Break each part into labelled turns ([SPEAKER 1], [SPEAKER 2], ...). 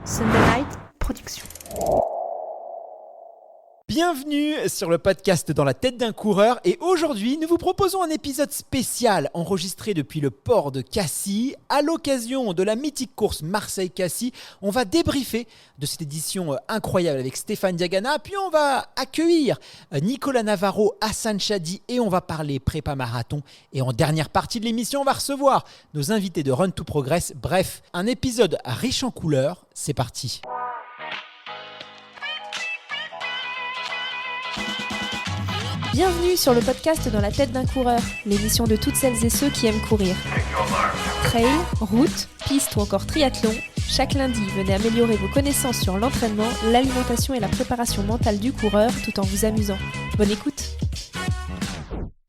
[SPEAKER 1] Sunday Night Production.
[SPEAKER 2] Bienvenue sur le podcast Dans la tête d'un coureur et aujourd'hui nous vous proposons un épisode spécial enregistré depuis le port de Cassis. À l'occasion de la mythique course Marseille-Cassis, on va débriefer de cette édition incroyable avec Stéphane Diagana, puis on va accueillir Nicolas Navarro, Hassan Chadi et on va parler prépa marathon. Et en dernière partie de l'émission, on va recevoir nos invités de Run to Progress. Bref, un épisode riche en couleurs, c'est parti.
[SPEAKER 1] Bienvenue sur le podcast Dans la tête d'un coureur, l'émission de toutes celles et ceux qui aiment courir. Trail, route, piste ou encore triathlon, chaque lundi, venez améliorer vos connaissances sur l'entraînement, l'alimentation et la préparation mentale du coureur tout en vous amusant. Bonne écoute!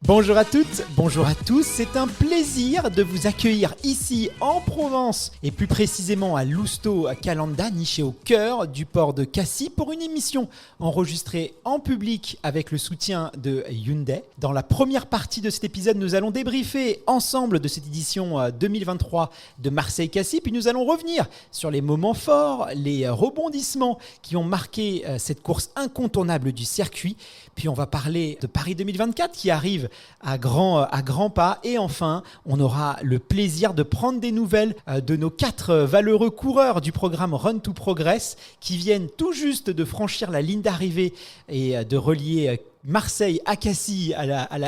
[SPEAKER 2] Bonjour à toutes, bonjour à tous, c'est un plaisir de vous accueillir ici en Provence et plus précisément à Lousteau, à Calanda, niché au cœur du port de Cassis pour une émission enregistrée en public avec le soutien de Hyundai. Dans la première partie de cet épisode, nous allons débriefer ensemble de cette édition 2023 de Marseille-Cassis, puis nous allons revenir sur les moments forts, les rebondissements qui ont marqué cette course incontournable du circuit. Puis on va parler de Paris 2024 qui arrive à grands pas. Et enfin, on aura le plaisir de prendre des nouvelles de nos 4 valeureux coureurs du programme Run to Progress qui viennent tout juste de franchir la ligne d'arrivée et de relier Marseille à Cassis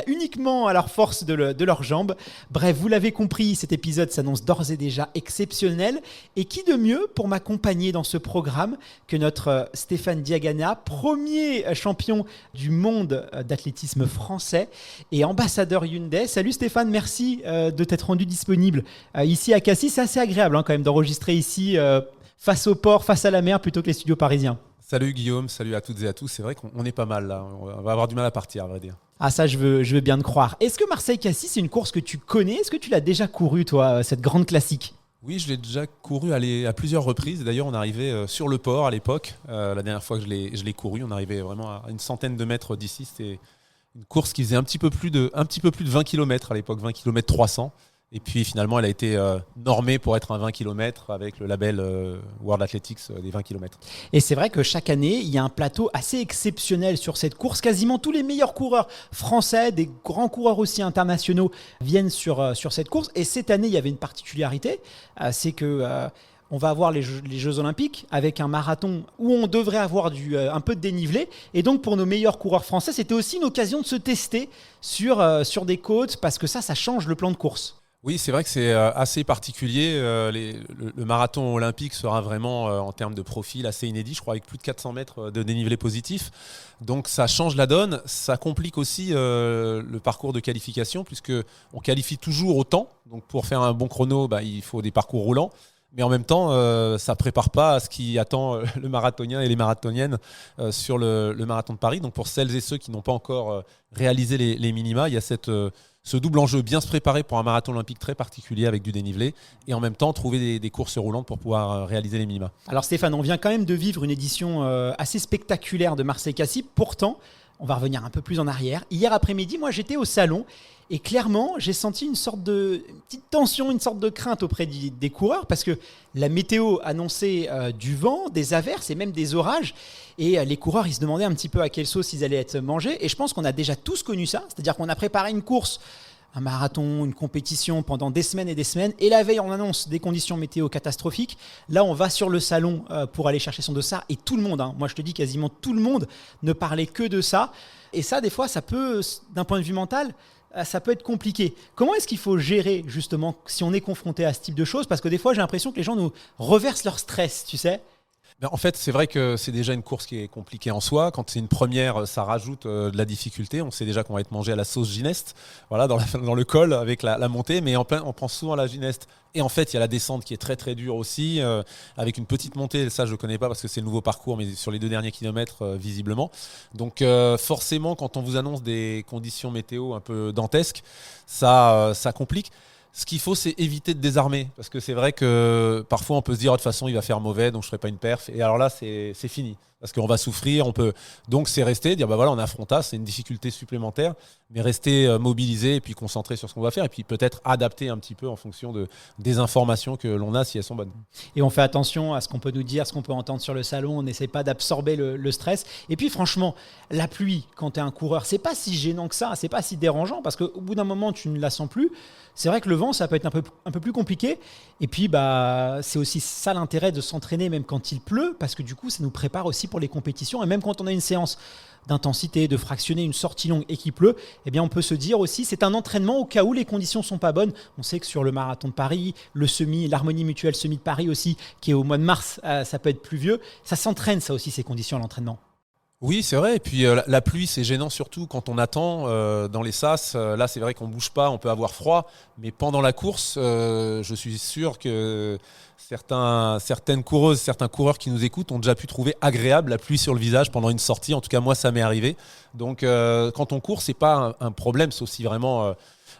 [SPEAKER 2] uniquement à leur force de leurs jambes. Bref, vous l'avez compris, cet épisode s'annonce d'ores et déjà exceptionnel. Et qui de mieux pour m'accompagner dans ce programme que notre Stéphane Diagana, premier champion du monde d'athlétisme français et ambassadeur Hyundai. Salut Stéphane, merci de t'être rendu disponible ici à Cassis. C'est assez agréable quand même d'enregistrer ici face au port, face à la mer plutôt que les studios parisiens.
[SPEAKER 3] Salut Guillaume, salut à toutes et à tous. C'est vrai qu'on est pas mal là. On va avoir du mal à partir, à vrai dire.
[SPEAKER 2] Ah ça, je veux bien te croire. Est-ce que Marseille-Cassis, c'est une course que tu connais ? Est-ce que tu l'as déjà courue, toi, cette grande classique ?
[SPEAKER 3] Oui, je l'ai déjà couru à plusieurs reprises. D'ailleurs, on arrivait sur le port à l'époque. La dernière fois que je l'ai couru, on arrivait vraiment à une centaine de mètres d'ici. C'était une course qui faisait un petit peu plus de 20 km à l'époque, 20 km 300. Et puis finalement, elle a été normée pour être un 20 km avec le label World Athletics des 20 km.
[SPEAKER 2] Et c'est vrai que chaque année, il y a un plateau assez exceptionnel sur cette course. Quasiment tous les meilleurs coureurs français, des grands coureurs aussi internationaux viennent sur cette course. Et cette année, il y avait une particularité, c'est que on va avoir les Jeux Olympiques avec un marathon où on devrait avoir un peu de dénivelé. Et donc, pour nos meilleurs coureurs français, c'était aussi une occasion de se tester sur des côtes parce que ça change le plan de course.
[SPEAKER 3] Oui, c'est vrai que c'est assez particulier. Le marathon olympique sera vraiment, en termes de profil, assez inédit, je crois, avec plus de 400 mètres de dénivelé positif. Donc ça change la donne. Ça complique aussi le parcours de qualification, puisqu'on qualifie toujours au temps. Donc pour faire un bon chrono, il faut des parcours roulants. Mais en même temps, ça ne prépare pas à ce qui attend le marathonien et les marathoniennes sur le marathon de Paris. Donc pour celles et ceux qui n'ont pas encore réalisé les minima, il y a ce double enjeu, bien se préparer pour un marathon olympique très particulier avec du dénivelé et en même temps trouver des courses roulantes pour pouvoir réaliser les minima.
[SPEAKER 2] Alors Stéphane, on vient quand même de vivre une édition assez spectaculaire de Marseille-Cassis. Pourtant, on va revenir un peu plus en arrière. Hier après-midi, moi j'étais au salon et clairement, j'ai senti une petite tension, une sorte de crainte auprès des coureurs parce que la météo annonçait du vent, des averses et même des orages. Et les coureurs, ils se demandaient un petit peu à quelle sauce ils allaient être mangés. Et je pense qu'on a déjà tous connu ça. C'est-à-dire qu'on a préparé une course, un marathon, une compétition pendant des semaines et des semaines. Et la veille, on annonce des conditions météo catastrophiques. Là, on va sur le salon pour aller chercher son dossard. Et tout le monde, moi je te dis quasiment tout le monde, ne parlait que de ça. Et ça, des fois, ça peut, d'un point de vue mental, ça peut être compliqué. Comment est-ce qu'il faut gérer justement si on est confronté à ce type de choses ? Parce que des fois, j'ai l'impression que les gens nous reversent leur stress, tu sais.
[SPEAKER 3] En fait, c'est vrai que c'est déjà une course qui est compliquée en soi. Quand c'est une première, ça rajoute de la difficulté. On sait déjà qu'on va être mangé à la sauce gineste, voilà, dans le col avec la montée, mais on prend souvent la gineste. Et en fait, il y a la descente qui est très très dure aussi, avec une petite montée. Ça, je ne connais pas parce que c'est le nouveau parcours, mais sur les 2 derniers kilomètres, visiblement. Donc forcément, quand on vous annonce des conditions météo un peu dantesques, ça complique. Ce qu'il faut, c'est éviter de désarmer. Parce que c'est vrai que parfois, on peut se dire, de toute façon, il va faire mauvais, donc je ne ferai pas une perf. Et alors là, c'est fini. Parce qu'on va souffrir, donc c'est rester, dire on affronta, c'est une difficulté supplémentaire, mais rester mobilisé et puis concentré sur ce qu'on va faire et puis peut-être adapter un petit peu en fonction des informations que l'on a si elles sont bonnes.
[SPEAKER 2] Et on fait attention à ce qu'on peut nous dire, ce qu'on peut entendre sur le salon, on n'essaie pas d'absorber le stress. Et puis franchement, la pluie, quand tu es un coureur, c'est pas si gênant que ça, c'est pas si dérangeant parce qu'au bout d'un moment, tu ne la sens plus. C'est vrai que le vent, ça peut être un peu plus compliqué. Et puis, c'est aussi ça l'intérêt de s'entraîner même quand il pleut, parce que du coup, ça nous prépare aussi pour les compétitions. Et même quand on a une séance d'intensité, de fractionner, une sortie longue et qu'il pleut, eh bien, on peut se dire aussi, c'est un entraînement au cas où les conditions sont pas bonnes. On sait que sur le marathon de Paris, l'Harmonie Mutuelle Semi de Paris aussi, qui est au mois de mars, ça peut être pluvieux. Ça s'entraîne, ça aussi, ces conditions à l'entraînement.
[SPEAKER 3] Oui, c'est vrai. Et puis la pluie, c'est gênant surtout quand on attend dans les sas. Là, c'est vrai qu'on ne bouge pas, on peut avoir froid. Mais pendant la course, je suis sûr que certaines coureuses, certains coureurs qui nous écoutent ont déjà pu trouver agréable la pluie sur le visage pendant une sortie. En tout cas, moi, ça m'est arrivé. Donc, quand on court, ce n'est pas un problème, sauf si vraiment...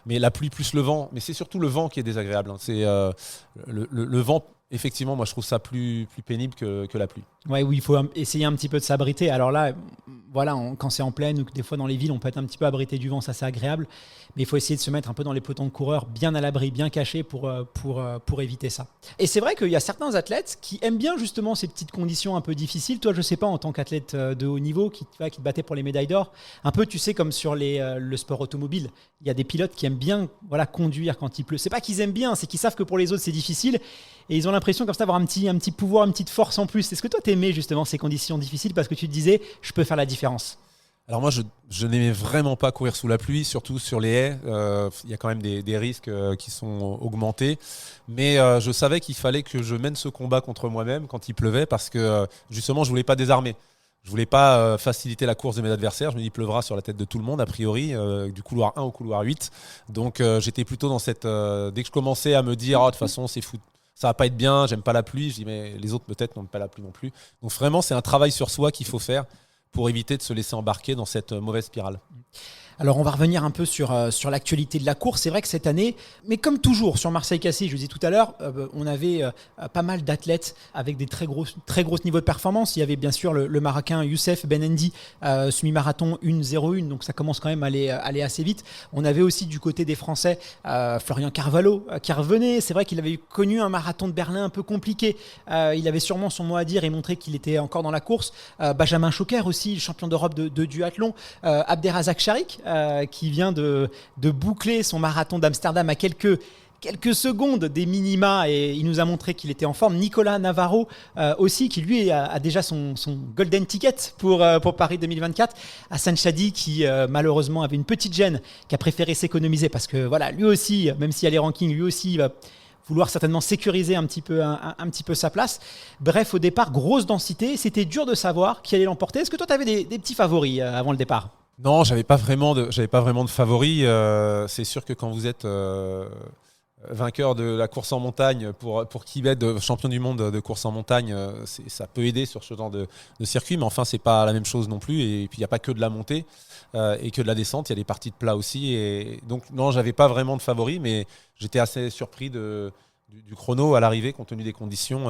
[SPEAKER 3] mais la pluie plus le vent. Mais c'est surtout le vent qui est désagréable. Hein. C'est le vent... Effectivement, moi je trouve ça plus pénible que la pluie.
[SPEAKER 2] Ouais, oui, il faut essayer un petit peu de s'abriter. Alors là, quand c'est en plaine ou que des fois dans les villes, on peut être un petit peu abrité du vent, ça c'est agréable. Mais il faut essayer de se mettre un peu dans les pelotons de coureurs, bien à l'abri, bien cachés pour éviter ça. Et c'est vrai qu'il y a certains athlètes qui aiment bien justement ces petites conditions un peu difficiles. Toi, je sais pas, en tant qu'athlète de haut niveau qui te battait pour les médailles d'or, un peu, tu sais, comme sur le sport automobile, il y a des pilotes qui aiment bien conduire quand il pleut. C'est pas qu'ils aiment bien, c'est qu'ils savent que pour les autres c'est difficile. Et ils ont l'impression comme ça d'avoir un petit pouvoir, une petite force en plus. Est-ce que toi, t'aimais justement ces conditions difficiles parce que tu te disais, je peux faire la différence?
[SPEAKER 3] Alors moi, je n'aimais vraiment pas courir sous la pluie, surtout sur les haies. Il y a quand même des risques qui sont augmentés. Mais je savais qu'il fallait que je mène ce combat contre moi-même quand il pleuvait parce que justement, je ne voulais pas désarmer. Je ne voulais pas faciliter la course de mes adversaires. Je me dis, il pleuvra sur la tête de tout le monde, a priori, du couloir 1 au couloir 8. Donc j'étais plutôt dans cette... dès que je commençais à me dire, de toute façon, c'est fou. Ça va pas être bien, j'aime pas la pluie. Je dis mais les autres peut-être n'aiment pas la pluie non plus. Donc vraiment c'est un travail sur soi qu'il faut faire pour éviter de se laisser embarquer dans cette mauvaise spirale.
[SPEAKER 2] Alors on va revenir un peu sur l'actualité de la course. C'est vrai que cette année, mais comme toujours sur Marseille-Cassis, je vous disais tout à l'heure, on avait pas mal d'athlètes avec des très gros niveaux de performance. Il y avait bien sûr le Marocain Youssef Benendi, semi-marathon 1:01, donc ça commence quand même à aller assez vite. On avait aussi du côté des Français Florian Carvalho qui revenait. C'est vrai qu'il avait connu un marathon de Berlin un peu compliqué. Il avait sûrement son mot à dire et montré qu'il était encore dans la course. Benjamin Choquer aussi, champion d'Europe de duathlon. Abderrazak Sharik, qui vient de boucler son marathon d'Amsterdam à quelques secondes des minima et il nous a montré qu'il était en forme. Nicolas Navarro aussi, qui lui a déjà son golden ticket pour Paris 2024. Hassan Chadi qui malheureusement avait une petite gêne, qui a préféré s'économiser parce que voilà, lui aussi, même s'il y a les rankings, lui aussi il va vouloir certainement sécuriser un petit peu sa place. Bref, au départ, grosse densité. C'était dur de savoir qui allait l'emporter. Est-ce que toi, tu avais des petits favoris avant le départ ?
[SPEAKER 3] Non, j'avais pas vraiment de favoris. C'est sûr que quand vous êtes vainqueur de la course en montagne pour Kibet, champion du monde de course en montagne, ça peut aider sur ce genre de circuit, mais enfin c'est pas la même chose non plus. Et puis il n'y a pas que de la montée et que de la descente, il y a des parties de plat aussi. Et donc non, j'avais pas vraiment de favoris, mais j'étais assez surpris du chrono à l'arrivée compte tenu des conditions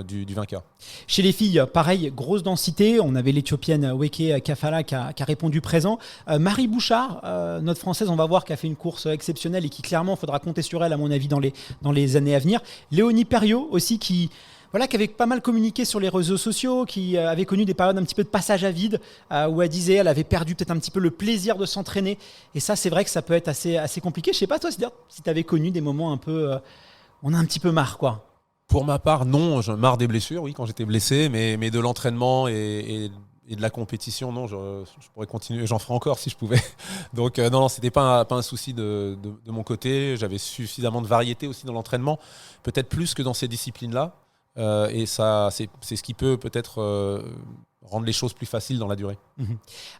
[SPEAKER 3] du vainqueur.
[SPEAKER 2] Chez les filles, pareil, grosse densité. On avait l'Éthiopienne Weke Kafala qui a répondu présent. Marie Bouchard, notre Française, on va voir, qui a fait une course exceptionnelle et qui clairement, il faudra compter sur elle à mon avis dans les années à venir. Léonie Perriot aussi qui avait pas mal communiqué sur les réseaux sociaux, qui avait connu des périodes un petit peu de passage à vide, où elle disait elle avait perdu peut-être un petit peu le plaisir de s'entraîner. Et ça, c'est vrai que ça peut être assez compliqué. Je sais pas toi, si tu avais connu des moments un peu... on a un petit peu marre, quoi.
[SPEAKER 3] Pour ma part, non. J'en ai marre des blessures, oui, quand j'étais blessé, mais de l'entraînement et de la compétition, non, je pourrais continuer. J'en ferai encore si je pouvais. Donc, non, c'était pas un souci de mon côté. J'avais suffisamment de variété aussi dans l'entraînement, peut-être plus que dans ces disciplines-là. Et ça, c'est ce qui peut peut-être rendre les choses plus faciles dans la durée.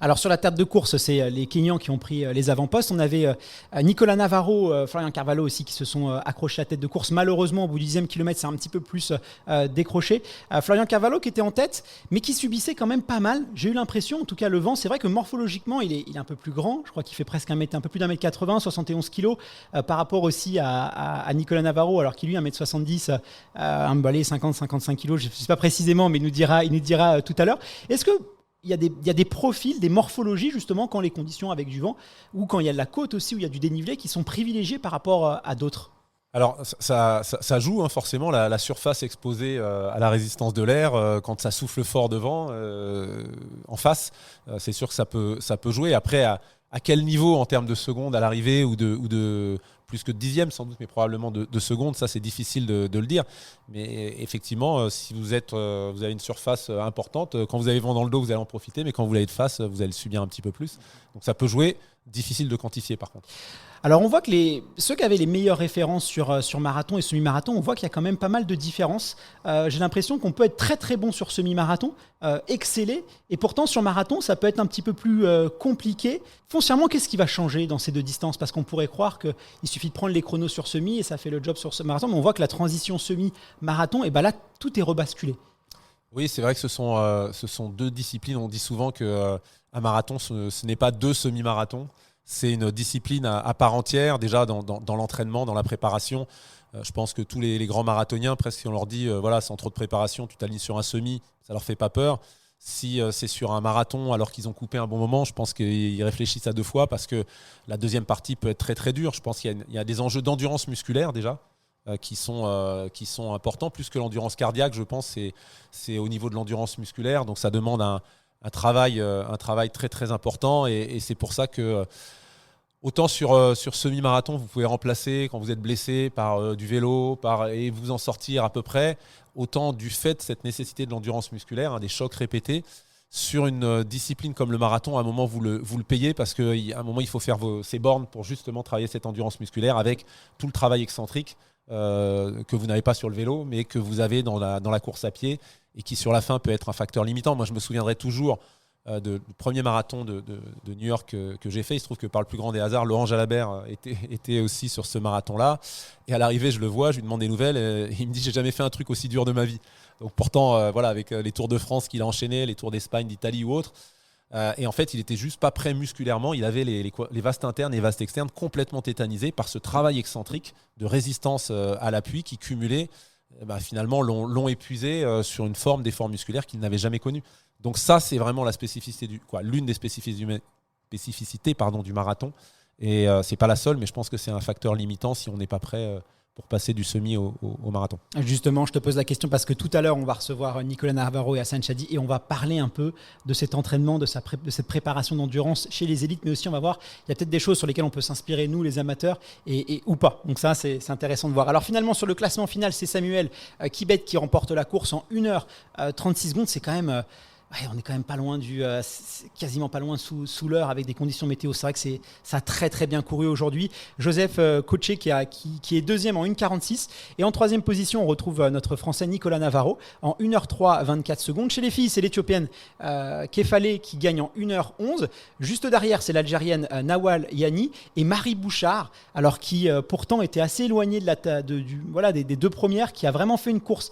[SPEAKER 2] Alors sur la table de course, c'est les Kenyans qui ont pris les avant-postes. On avait Nicolas Navarro, Florian Carvalho aussi qui se sont accrochés à la tête de course. Malheureusement, au bout du 10e kilomètre, c'est un petit peu plus décroché. Florian Carvalho qui était en tête, mais qui subissait quand même pas mal. J'ai eu l'impression, en tout cas le vent, c'est vrai que morphologiquement, il est un peu plus grand. Je crois qu'il fait presque un peu plus d'1m80, 71 kg, par rapport aussi à Nicolas Navarro, alors qu'il lui 1m70, un balai 50-55 kg, je ne sais pas précisément, mais il nous dira tout à l'heure. Est-ce qu'il y a des profils, des morphologies justement quand les conditions avec du vent ou quand il y a de la côte aussi, où il y a du dénivelé qui sont privilégiés par rapport à d'autres?
[SPEAKER 3] Alors, ça joue forcément la surface exposée à la résistance de l'air quand ça souffle fort devant, en face. C'est sûr que ça peut jouer. Après, à quel niveau en termes de secondes à l'arrivée ou de plus que de dixièmes sans doute, mais probablement de secondes, ça c'est difficile de le dire. Mais effectivement, si vous avez une surface importante, quand vous avez vent dans le dos, vous allez en profiter, mais quand vous l'avez de face, vous allez le subir un petit peu plus. Donc ça peut jouer, difficile de quantifier par contre.
[SPEAKER 2] Alors on voit que ceux qui avaient les meilleures références sur marathon et semi-marathon, on voit qu'il y a quand même pas mal de différences. J'ai l'impression qu'on peut être très très bon sur semi-marathon, exceller, et pourtant sur marathon ça peut être un petit peu plus compliqué. Foncièrement, qu'est-ce qui va changer dans ces deux distances? Parce qu'on pourrait croire qu'il suffit de prendre les chronos sur semi et ça fait le job sur ce marathon, mais on voit que la transition semi-marathon, et ben là tout est rebasculé.
[SPEAKER 3] Oui, c'est vrai que ce sont deux disciplines. On dit souvent qu'un marathon, ce n'est pas deux semi-marathons. C'est une discipline à part entière, déjà dans l'entraînement, dans la préparation. Je pense que tous les grands marathoniens, presque si on leur dit, voilà, sans trop de préparation, tu t'alignes sur un semi, ça leur fait pas peur. Si c'est sur un marathon, alors qu'ils ont coupé un bon moment, je pense qu'ils réfléchissent à deux fois parce que la deuxième partie peut être très très dure. Je pense qu'il y a des enjeux d'endurance musculaire déjà qui sont importants, plus que l'endurance cardiaque, je pense. C'est au niveau de l'endurance musculaire, donc ça demande un travail très très important et c'est pour ça que autant sur semi-marathon, vous pouvez remplacer quand vous êtes blessé par du vélo et vous en sortir à peu près, autant du fait de cette nécessité de l'endurance musculaire, des chocs répétés, sur une discipline comme le marathon, à un moment vous le payez parce qu'à un moment il faut faire ces bornes pour justement travailler cette endurance musculaire avec tout le travail excentrique que vous n'avez pas sur le vélo mais que vous avez dans la course à pied et qui sur la fin peut être un facteur limitant. Moi je me souviendrai toujours du premier marathon de New York que j'ai fait. Il se trouve que par le plus grand des hasards, Laurent Jalabert était aussi sur ce marathon-là. Et à l'arrivée, je le vois, je lui demande des nouvelles. Et il me dit, j'ai jamais fait un truc aussi dur de ma vie. Donc pourtant, voilà, avec les Tours de France qu'il a enchaînés, les Tours d'Espagne, d'Italie ou autres. Et en fait, il était juste pas prêt musculairement. Il avait les vastes internes et les vastes externes complètement tétanisés par ce travail excentrique de résistance à l'appui qui cumulé, finalement, l'ont épuisé sur une forme d'effort musculaire qu'il n'avait jamais connue. Donc ça, c'est vraiment la spécificité l'une des spécificités du marathon. Et c'est pas la seule, mais je pense que c'est un facteur limitant si on n'est pas prêt pour passer du semi au marathon.
[SPEAKER 2] Justement, je te pose la question parce que tout à l'heure, on va recevoir Nicolas Navarro et Hassan Chadi et on va parler un peu de cet entraînement, de cette préparation d'endurance chez les élites, mais aussi on va voir, il y a peut-être des choses sur lesquelles on peut s'inspirer, nous, les amateurs, et ou pas. Donc ça, c'est intéressant de voir. Alors finalement, sur le classement final, c'est Samuel Kibet qui remporte la course en 1h36 secondes. C'est quand même... on est quand même pas loin quasiment pas loin sous l'heure avec des conditions météo. C'est vrai que ça a très très bien couru aujourd'hui. Joseph Koché qui est deuxième en 1h46 et en troisième position on retrouve notre Français Nicolas Navarro en 1h03 24 secondes. Chez les filles c'est l'Éthiopienne Kefale qui gagne en 1h11. Juste derrière c'est l'Algérienne Nawal Yani et Marie Bouchard, alors qui pourtant était assez éloignée des deux premières, qui a vraiment fait une course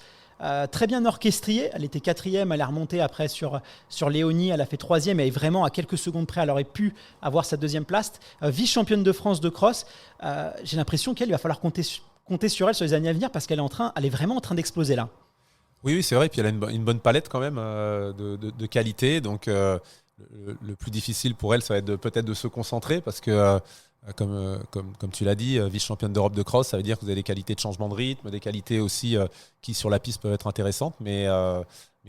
[SPEAKER 2] très bien orchestrée. Elle était quatrième, elle est remontée après sur Léonie, elle a fait troisième et vraiment à quelques secondes près elle aurait pu avoir sa deuxième place. Vice-championne de France de cross, j'ai l'impression qu'il va falloir compter sur elle sur les années à venir parce qu'elle est vraiment en train d'exploser là.
[SPEAKER 3] Oui, c'est vrai, et puis elle a une bonne palette quand même de qualité, donc le plus difficile pour elle ça va être peut-être de se concentrer parce que comme tu l'as dit, vice-championne d'Europe de cross, ça veut dire que vous avez des qualités de changement de rythme, des qualités aussi qui sur la piste peuvent être intéressantes, mais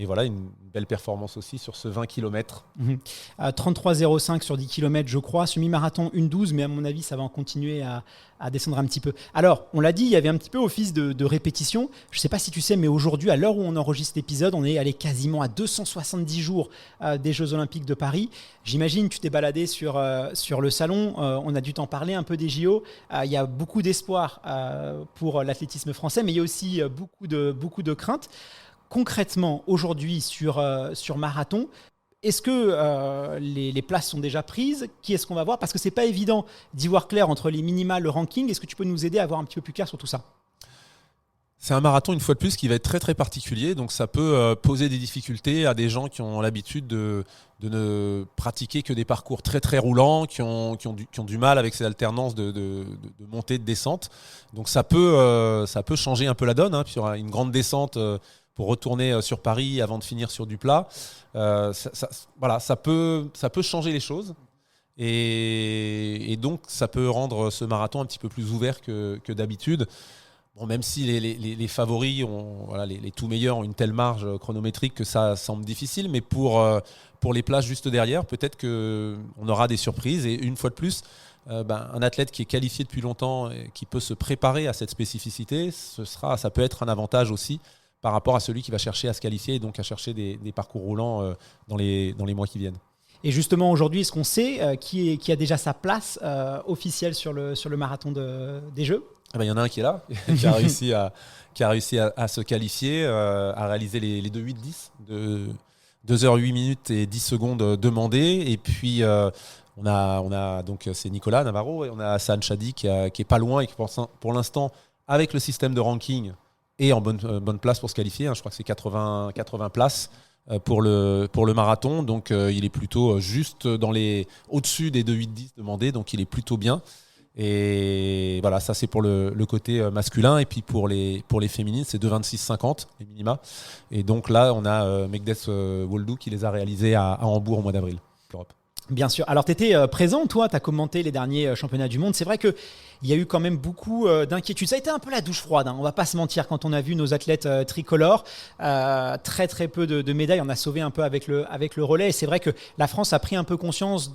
[SPEAKER 3] voilà, une belle performance aussi sur ce 20 km.
[SPEAKER 2] 33,05 sur 10 km je crois, semi-marathon 1,12, mais à mon avis ça va en continuer à descendre un petit peu. Alors on l'a dit, il y avait un petit peu office de répétition. Je ne sais pas si tu sais, mais aujourd'hui à l'heure où on enregistre l'épisode, on est allé quasiment à 270 jours des Jeux Olympiques de Paris. J'imagine tu t'es baladé sur le salon, on a dû t'en parler un peu des JO. Il y a beaucoup d'espoir pour l'athlétisme français, mais il y a aussi beaucoup de craintes. Concrètement, aujourd'hui sur marathon, est-ce que les places sont déjà prises? Qui est-ce qu'on va voir? Parce que c'est pas évident d'y voir clair entre les minima, le ranking. Est-ce que tu peux nous aider à voir un petit peu plus clair sur tout ça?
[SPEAKER 3] C'est un marathon, une fois de plus, qui va être très très particulier, donc ça peut poser des difficultés à des gens qui ont l'habitude de ne pratiquer que des parcours très très roulants, qui ont du mal avec ces alternances de montée, de descente. Donc ça peut changer un peu la donne, puis il y aura une grande descente pour retourner sur Paris avant de finir sur du plat. Ça peut changer les choses. Et donc, ça peut rendre ce marathon un petit peu plus ouvert que d'habitude. Bon, même si les favoris, les tout meilleurs ont une telle marge chronométrique que ça semble difficile, mais pour les places juste derrière, peut-être qu'on aura des surprises. Et une fois de plus, un athlète qui est qualifié depuis longtemps et qui peut se préparer à cette spécificité, ça peut être un avantage aussi par rapport à celui qui va chercher à se qualifier et donc à chercher des parcours roulants dans les mois qui viennent.
[SPEAKER 2] Et justement, aujourd'hui, est-ce qu'on sait qui a déjà sa place officielle sur le marathon des Jeux ?
[SPEAKER 3] Il y en a un qui est là, qui a réussi à se qualifier, à réaliser les 2h08-10 de 2h08 minutes et 10 secondes demandées. Et puis, on a donc c'est Nicolas Navarro et on a Hassan Chadi qui est pas loin et qui pour l'instant, avec le système de ranking, est en bonne place pour se qualifier. Je crois que c'est 80 places pour le marathon. Donc, il est plutôt juste au-dessus des 2h08-10 demandés. Donc, il est plutôt bien. Et voilà, ça c'est pour le côté masculin. Et puis pour les féminines, c'est 2h26-50 les minima. Et donc là, on a Megdes Woldou qui les a réalisés à Hambourg au mois d'avril, l'Europe.
[SPEAKER 2] Bien sûr. Alors, tu étais présent, toi, tu as commenté les derniers championnats du monde. C'est vrai qu'il y a eu quand même beaucoup d'inquiétudes. Ça a été un peu la douche froide, on ne va pas se mentir, quand on a vu nos athlètes tricolores. Très, très peu de médailles. On a sauvé un peu avec le relais. Et c'est vrai que la France a pris un peu conscience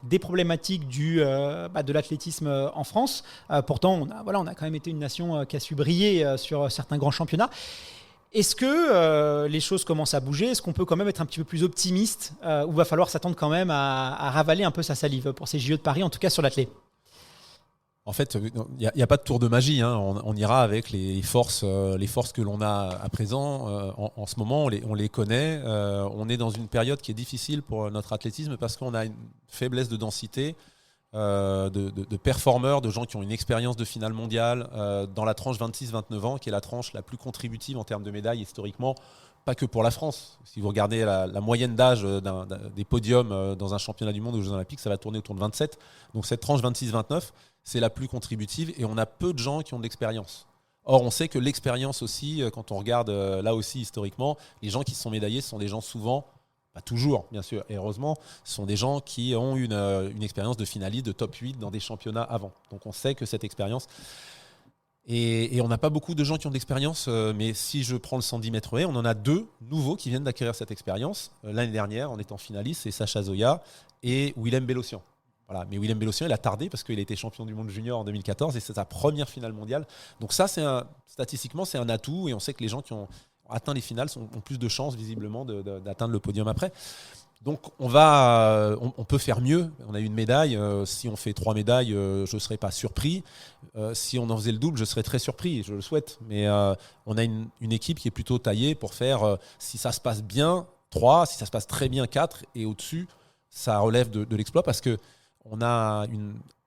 [SPEAKER 2] des problématiques de l'athlétisme en France. Pourtant, on a quand même été une nation qui a su briller sur certains grands championnats. Est-ce que les choses commencent à bouger ? Est-ce qu'on peut quand même être un petit peu plus optimiste ou va falloir s'attendre quand même à ravaler un peu sa salive pour ces JO de Paris, en tout cas sur l'athlé ?
[SPEAKER 3] En fait, il n'y a pas de tour de magie. On ira avec les forces que l'on a à présent. En ce moment, on les connaît. On est dans une période qui est difficile pour notre athlétisme parce qu'on a une faiblesse de densité. De performeurs, de gens qui ont une expérience de finale mondiale dans la tranche 26-29 ans, qui est la tranche la plus contributive en termes de médailles historiquement, pas que pour la France. Si vous regardez la moyenne d'âge des podiums dans un championnat du monde aux Jeux Olympiques, ça va tourner autour de 27. Donc cette tranche 26-29, c'est la plus contributive et on a peu de gens qui ont de l'expérience. Or, on sait que l'expérience aussi, quand on regarde là aussi historiquement, les gens qui se sont médaillés, ce sont des gens souvent, pas toujours, bien sûr, et heureusement, ce sont des gens qui ont une expérience de finaliste, de top 8 dans des championnats avant. Donc on sait que cette expérience... Et on n'a pas beaucoup de gens qui ont de l'expérience, mais si je prends le 110 mètres haies, on en a 2 nouveaux qui viennent d'acquérir cette expérience. L'année dernière, en étant finaliste, c'est Sacha Zoya et Willem Bellossian. Voilà. Mais Willem Bellossian, il a tardé parce qu'il a été champion du monde junior en 2014 et c'est sa première finale mondiale. Donc ça, statistiquement, c'est un atout et on sait que les gens qui ont atteint les finales ont plus de chances visiblement d'atteindre le podium après. Donc on peut faire mieux. On a eu une médaille. Si on fait 3 médailles, je ne serais pas surpris. Si on en faisait le double, je serais très surpris. Je le souhaite. Mais on a une équipe qui est plutôt taillée pour faire, si ça se passe bien, 3, si ça se passe très bien, 4. Et au-dessus, ça relève de l'exploit parce qu'on a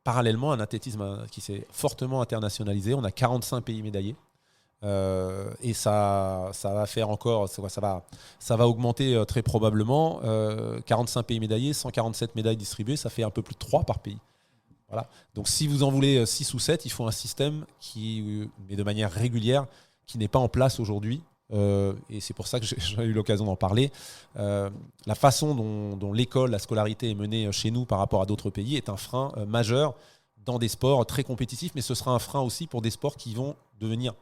[SPEAKER 3] parallèlement un athlétisme qui s'est fortement internationalisé. On a 45 pays médaillés. Et ça va faire encore, ça va augmenter très probablement. 45 pays médaillés, 147 médailles distribuées, ça fait un peu plus de 3 par pays. Voilà. Donc si vous en voulez 6 ou 7, il faut un système mais de manière régulière, qui n'est pas en place aujourd'hui. Et c'est pour ça que j'ai eu l'occasion d'en parler. La façon dont l'école, la scolarité est menée chez nous par rapport à d'autres pays est un frein majeur dans des sports très compétitifs, mais ce sera un frein aussi pour des sports qui vont devenir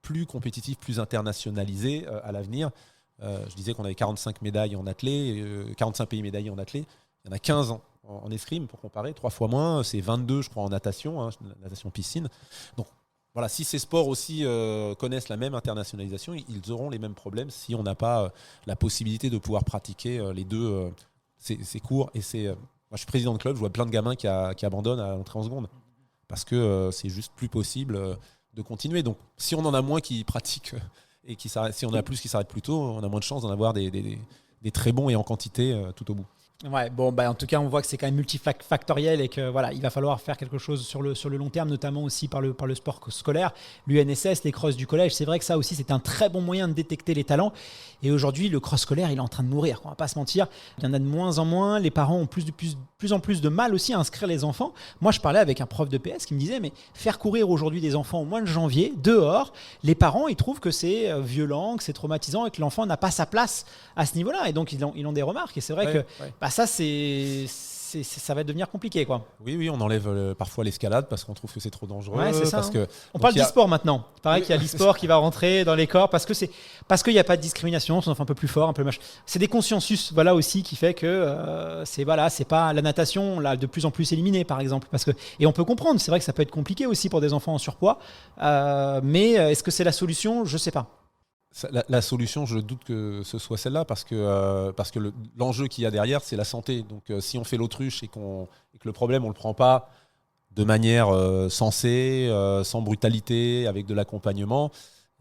[SPEAKER 3] plus compétitif, plus internationalisé à l'avenir. Je disais qu'on avait 45 médailles en athlée, 45 pays médaillés en athlée. Il y en a 15 en escrime pour comparer, 3 fois moins. C'est 22, je crois, en natation, natation piscine. Donc voilà, si ces sports aussi connaissent la même internationalisation, ils auront les mêmes problèmes si on n'a pas la possibilité de pouvoir pratiquer les deux, ces cours. Et moi, je suis président de club, je vois plein de gamins qui abandonnent à l'entrée en seconde parce que c'est juste plus possible de continuer. Donc si on en a moins qui pratiquent et si on en a plus qui s'arrêtent plus tôt, on a moins de chances d'en avoir des très bons et en quantité tout au bout.
[SPEAKER 2] Ouais, bon, en tout cas, on voit que c'est quand même multifactoriel et que voilà, il va falloir faire quelque chose sur le long terme, notamment aussi par le sport scolaire. L'UNSS, les crosses du collège, c'est vrai que ça aussi, c'est un très bon moyen de détecter les talents. Et aujourd'hui, le cross scolaire, il est en train de mourir. On va pas se mentir. Il y en a de moins en moins. Les parents ont plus en plus de mal aussi à inscrire les enfants. Moi, je parlais avec un prof de PS qui me disait, mais faire courir aujourd'hui des enfants au mois de janvier, dehors, les parents, ils trouvent que c'est violent, que c'est traumatisant et que l'enfant n'a pas sa place à ce niveau-là. Et donc, ils ont des remarques. Et c'est vrai que ça, ça va devenir compliqué, quoi.
[SPEAKER 3] Oui, on enlève parfois l'escalade parce qu'on trouve que c'est trop dangereux.
[SPEAKER 2] Ouais, c'est ça,
[SPEAKER 3] parce que,
[SPEAKER 2] on parle d'e-sport maintenant. Pareil qu'il y a l'e-sport qui va rentrer dans les corps parce qu'il n'y a pas de discrimination, on s'en fait un peu plus fort, un peu c'est des consciences, voilà aussi qui fait que c'est pas la natation là de plus en plus éliminée par exemple et on peut comprendre. C'est vrai que ça peut être compliqué aussi pour des enfants en surpoids, mais est-ce que c'est la solution? Je sais pas.
[SPEAKER 3] La solution, je doute que ce soit celle-là parce que l'enjeu qu'il y a derrière, c'est la santé. Donc si on fait l'autruche et que le problème, on ne le prend pas de manière sensée, sans brutalité, avec de l'accompagnement,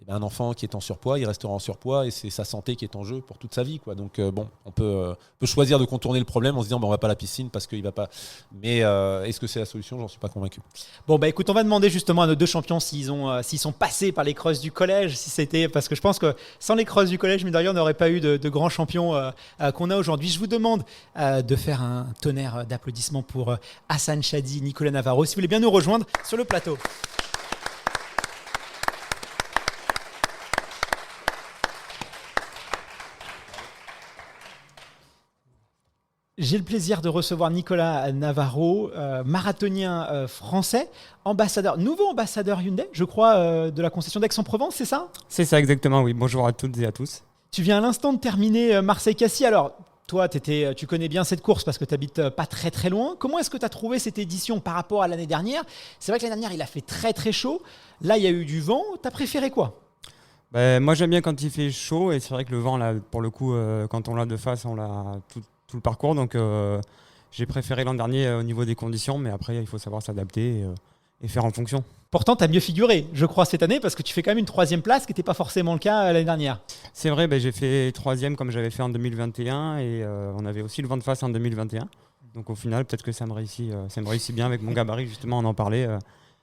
[SPEAKER 3] un enfant qui est en surpoids, il restera en surpoids et c'est sa santé qui est en jeu pour toute sa vie, quoi. Donc on peut choisir de contourner le problème en se disant on va pas à la piscine parce qu'il va pas. Mais est-ce que c'est la solution? J'en suis pas convaincu.
[SPEAKER 2] Bon écoute, on va demander justement à nos deux champions s'ils sont passés par les crosses du collège, si c'était parce que je pense que sans les crosses du collège, mine de rien, on n'aurait pas eu de grands champions qu'on a aujourd'hui. Je vous demande de faire un tonnerre d'applaudissements pour Hassan Chadi, Nicolas Navarro, si vous voulez bien nous rejoindre sur le plateau. J'ai le plaisir de recevoir Nicolas Navarro, marathonien français, nouveau ambassadeur Hyundai, je crois, de la concession d'Aix-en-Provence, c'est ça?
[SPEAKER 4] C'est ça exactement, oui. Bonjour à toutes et à tous.
[SPEAKER 2] Tu viens à l'instant de terminer Marseille-Cassis. Alors, toi, tu connais bien cette course parce que tu n'habites pas très très loin. Comment est-ce que tu as trouvé cette édition par rapport à l'année dernière? C'est vrai que l'année dernière, il a fait très très chaud. Là, il y a eu du vent. Tu as préféré quoi?
[SPEAKER 4] Moi, j'aime bien quand il fait chaud et c'est vrai que le vent, là, pour le coup, quand on l'a de face, on l'a tout le parcours. Donc, j'ai préféré l'an dernier au niveau des conditions, mais après, il faut savoir s'adapter et faire en fonction.
[SPEAKER 2] Pourtant, tu as mieux figuré, je crois, cette année, parce que tu fais quand même une 3e place, ce qui n'était pas forcément le cas l'année dernière.
[SPEAKER 4] C'est vrai, j'ai fait 3e comme j'avais fait en 2021 et on avait aussi le vent de face en 2021. Donc au final, peut-être que ça me réussit bien avec mon gabarit, justement, on en parlait.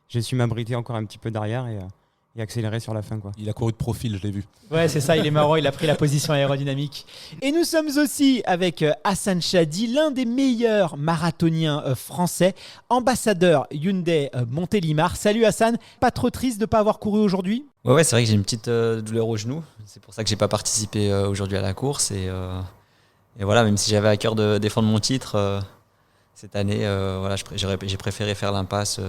[SPEAKER 4] J'ai su m'abriter encore un petit peu derrière et accélérer sur la fin, quoi.
[SPEAKER 3] Il a couru de profil, je l'ai vu.
[SPEAKER 2] Ouais, c'est ça, il est marrant, il a pris la position aérodynamique. Et nous sommes aussi avec Hassan Chadi, l'un des meilleurs marathoniens français, ambassadeur Hyundai Montélimar. Salut Hassan, pas trop triste de ne pas avoir couru aujourd'hui?
[SPEAKER 5] Ouais, c'est vrai que j'ai une petite douleur au genou. C'est pour ça que j'ai pas participé aujourd'hui à la course. Et voilà, même si j'avais à cœur de défendre mon titre cette année, j'ai préféré faire l'impasse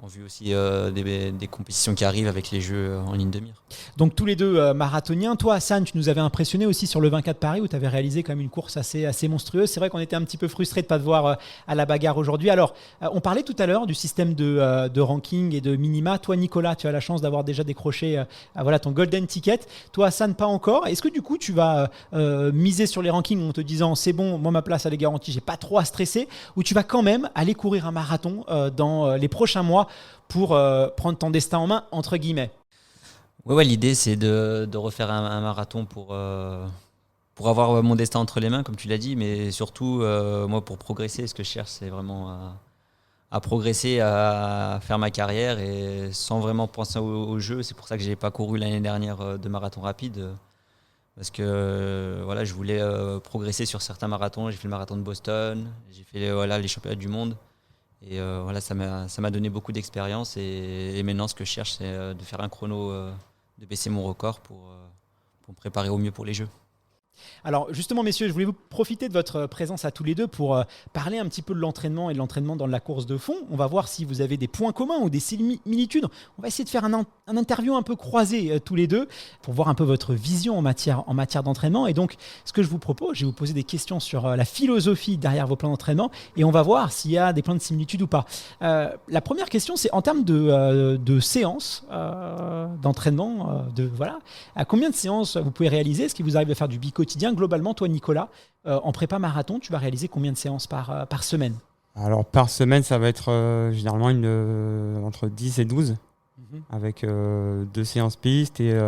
[SPEAKER 5] en vue aussi des compétitions qui arrivent avec les Jeux en ligne de mire.
[SPEAKER 2] Donc tous les deux marathoniens. Toi Hassan, tu nous avais impressionné aussi sur le 24 Paris où tu avais réalisé quand même une course assez monstrueuse. C'est vrai qu'on était un petit peu frustrés de ne pas te voir à la bagarre aujourd'hui. Alors on parlait tout à l'heure du système de ranking et de minima. Toi Nicolas, tu as la chance d'avoir déjà décroché ton golden ticket. Toi Hassan, pas encore. Est-ce que du coup tu vas miser sur les rankings en te disant c'est bon, moi ma place elle est garantie, j'ai pas trop à stresser, ou tu vas quand même aller courir un marathon dans les prochains mois pour prendre ton destin en main, entre guillemets?
[SPEAKER 5] Ouais, l'idée c'est de refaire un marathon pour avoir mon destin entre les mains, comme tu l'as dit, mais surtout, moi, pour progresser, ce que je cherche, c'est vraiment à progresser, à faire ma carrière et sans vraiment penser au jeu. C'est pour ça que je n'ai pas couru l'année dernière de marathon rapide, parce que je voulais progresser sur certains marathons. J'ai fait le marathon de Boston, j'ai fait les championnats du monde. Et ça m'a donné beaucoup d'expérience et maintenant ce que je cherche c'est de faire un chrono, de baisser mon record pour me préparer au mieux pour les Jeux. Alors justement messieurs, je voulais vous profiter de votre présence à tous les deux pour parler un petit peu de l'entraînement et de l'entraînement dans la course de fond. On va voir si vous avez des points communs ou des similitudes. On va essayer de faire un interview un peu croisé tous les deux pour voir un peu votre vision en matière d'entraînement. Et donc ce que je vous propose, je vais vous poser des questions sur la philosophie derrière vos plans d'entraînement et on va voir s'il y a des points de similitude ou pas. La première question c'est en termes de séances d'entraînement, à combien de séances vous pouvez réaliser? Est-ce qu'il vous arrive de faire du quotidien? Globalement, toi Nicolas, en prépa marathon, tu vas réaliser combien de séances par semaine?
[SPEAKER 4] Alors par semaine, ça va être généralement entre 10 et 12, avec 2 séances pistes et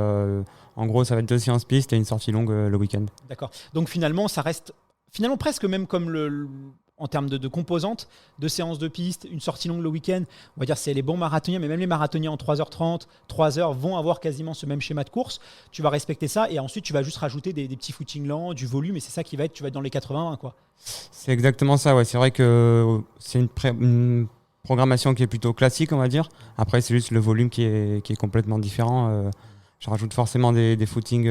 [SPEAKER 4] en gros ça va être 2 séances pistes et une sortie longue le week-end.
[SPEAKER 2] D'accord. Donc finalement, ça reste finalement presque même comme en termes de composantes, 2 séances de piste, une sortie longue le week-end. On va dire c'est les bons marathoniens, mais même les marathoniens en 3h30, 3h vont avoir quasiment ce même schéma de course. Tu vas respecter ça et ensuite tu vas juste rajouter des petits footings lents, du volume et c'est ça qui va être, tu vas être dans les 80 quoi.
[SPEAKER 4] C'est exactement ça, ouais. C'est vrai que c'est une programmation qui est plutôt classique, on va dire. Après, c'est juste le volume qui est complètement différent. Je rajoute forcément des footings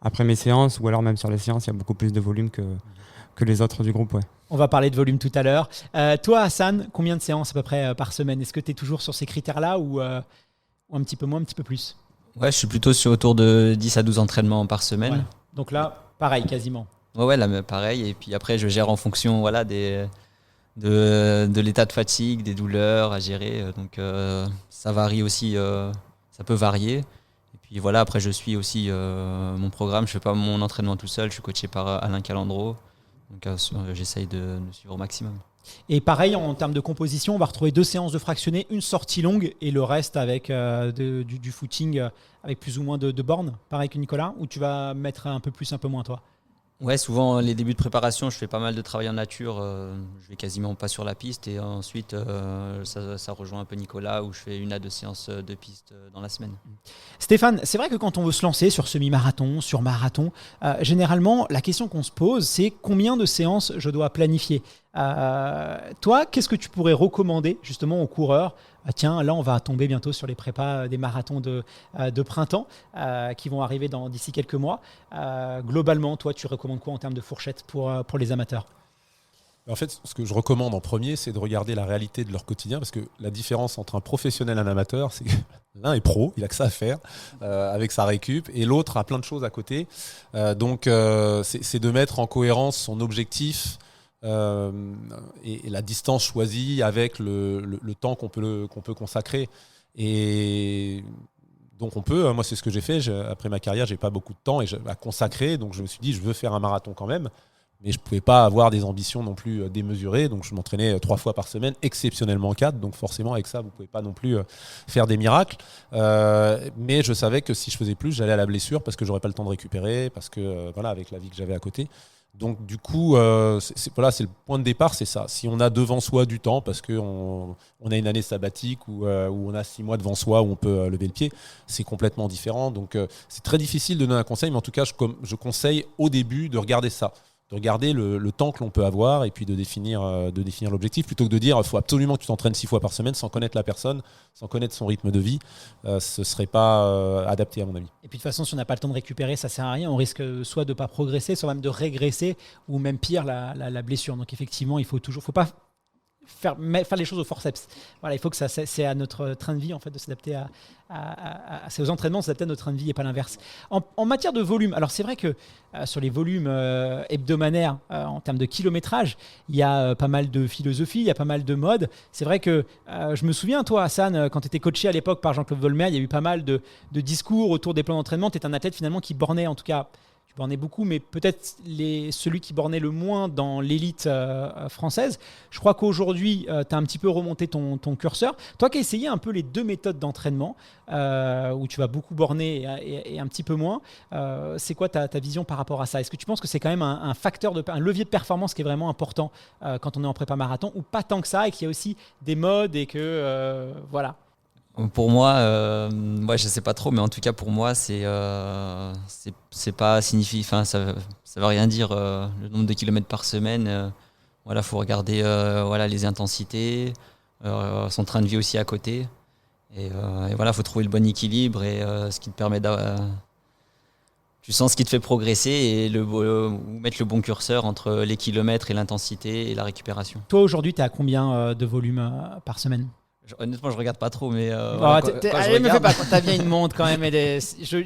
[SPEAKER 4] après mes séances ou alors même sur les séances, il y a beaucoup plus de volume que les autres du groupe, ouais.
[SPEAKER 2] On va parler de volume tout à l'heure. Toi, Hassan, combien de séances à peu près par semaine ? Est-ce que tu es toujours sur ces critères-là ou un petit peu moins, un petit peu plus ?
[SPEAKER 5] Ouais, je suis plutôt autour de 10 à 12 entraînements par semaine.
[SPEAKER 2] Ouais. Donc là, pareil, quasiment.
[SPEAKER 5] Ouais, là, mais pareil. Et puis après, je gère en fonction de l'état de fatigue, des douleurs à gérer. Donc ça varie aussi, ça peut varier. Et puis voilà, après, je suis aussi mon programme. Je ne fais pas mon entraînement tout seul. Je suis coaché par Alain Calandro. Donc j'essaye de suivre au maximum.
[SPEAKER 2] Et pareil, en termes de composition, on va retrouver 2 séances de fractionnés, une sortie longue et le reste avec du footing avec plus ou moins de bornes, pareil que Nicolas, ou tu vas mettre un peu plus, un peu moins toi ?
[SPEAKER 5] Ouais, souvent les débuts de préparation, je fais pas mal de travail en nature. Je vais quasiment pas sur la piste et ensuite ça rejoint un peu Nicolas où je fais 1 à 2 séances de piste dans la semaine.
[SPEAKER 2] Stéphane, c'est vrai que quand on veut se lancer sur semi-marathon, sur marathon, généralement la question qu'on se pose, c'est combien de séances je dois planifier ? Toi, qu'est-ce que tu pourrais recommander justement aux coureurs ? Tiens, là on va tomber bientôt sur les prépas des marathons de printemps qui vont arriver d'ici quelques mois. Globalement, toi tu recommandes quoi en termes de fourchette pour les amateurs ?
[SPEAKER 3] En fait, ce que je recommande en premier, c'est de regarder la réalité de leur quotidien, parce que la différence entre un professionnel et un amateur, c'est que l'un est pro, il a que ça à faire avec sa récup, et l'autre a plein de choses à côté. Donc, c'est de mettre en cohérence son objectif et la distance choisie avec le temps qu'on peut consacrer. Et donc on peut, moi c'est ce que j'ai fait, après ma carrière j'ai pas beaucoup de temps à consacrer, donc je me suis dit je veux faire un marathon quand même, mais je pouvais pas avoir des ambitions non plus démesurées, donc je m'entraînais 3 fois par semaine, exceptionnellement 4, donc forcément avec ça vous pouvez pas non plus faire des miracles, mais je savais que si je faisais plus j'allais à la blessure parce que j'aurais pas le temps de récupérer, parce que voilà, avec la vie que j'avais à côté. Donc du coup, c'est le point de départ, c'est ça. Si on a devant soi du temps, parce qu'on a une année sabbatique ou on a 6 mois devant soi où on peut lever le pied, c'est complètement différent. Donc c'est très difficile de donner un conseil, mais en tout cas, je conseille au début de regarder ça, de regarder le temps que l'on peut avoir et puis de définir l'objectif, plutôt que de dire il faut absolument que tu t'entraînes 6 fois par semaine sans connaître la personne, sans connaître son rythme de vie. Ce ne serait pas adapté à mon avis. Et
[SPEAKER 2] puis de toute façon, si on n'a pas le temps de récupérer, ça ne sert à rien. On risque soit de ne pas progresser, soit même de régresser ou même pire, la blessure. Donc effectivement, il faut pas faire les choses au forceps. Voilà, il faut que c'est à notre train de vie en fait de s'adapter c'est aux entraînements de s'adapter à notre train de vie et pas l'inverse. En matière de volume, alors c'est vrai que sur les volumes hebdomadaires en termes de kilométrage, il y a pas mal de philosophie, il y a pas mal de modes. C'est vrai que je me souviens, toi Hassan, quand tu étais coaché à l'époque par Jean-Claude Volmer, il y a eu pas mal de discours autour des plans d'entraînement. Tu es un athlète finalement qui bornait, en tout cas tu bornais beaucoup, mais peut-être celui qui bornait le moins dans l'élite française. Je crois qu'aujourd'hui, tu as un petit peu remonté ton curseur. Toi qui as essayé un peu les 2 méthodes d'entraînement, où tu vas beaucoup borner et un petit peu moins, c'est quoi ta vision par rapport à ça ? Est-ce que tu penses que c'est quand même un facteur, un levier de performance qui est vraiment important quand on est en prépa marathon, ou pas tant que ça, et qu'il y a aussi des modes et que voilà ?
[SPEAKER 5] Pour moi, je sais pas trop, mais en tout cas pour moi, c'est pas significatif. Enfin, ça veut rien dire le nombre de kilomètres par semaine. Voilà, faut regarder les intensités, son train de vie aussi à côté, et voilà, faut trouver le bon équilibre et ce qui te permet tu sens ce qui te fait progresser et mettre le bon curseur entre les kilomètres et l'intensité et la récupération.
[SPEAKER 2] Toi aujourd'hui, tu es à combien de volume par semaine ?
[SPEAKER 5] Honnêtement, je regarde pas trop, mais
[SPEAKER 2] allez, me fais pas, quand t'as bien une montre quand même.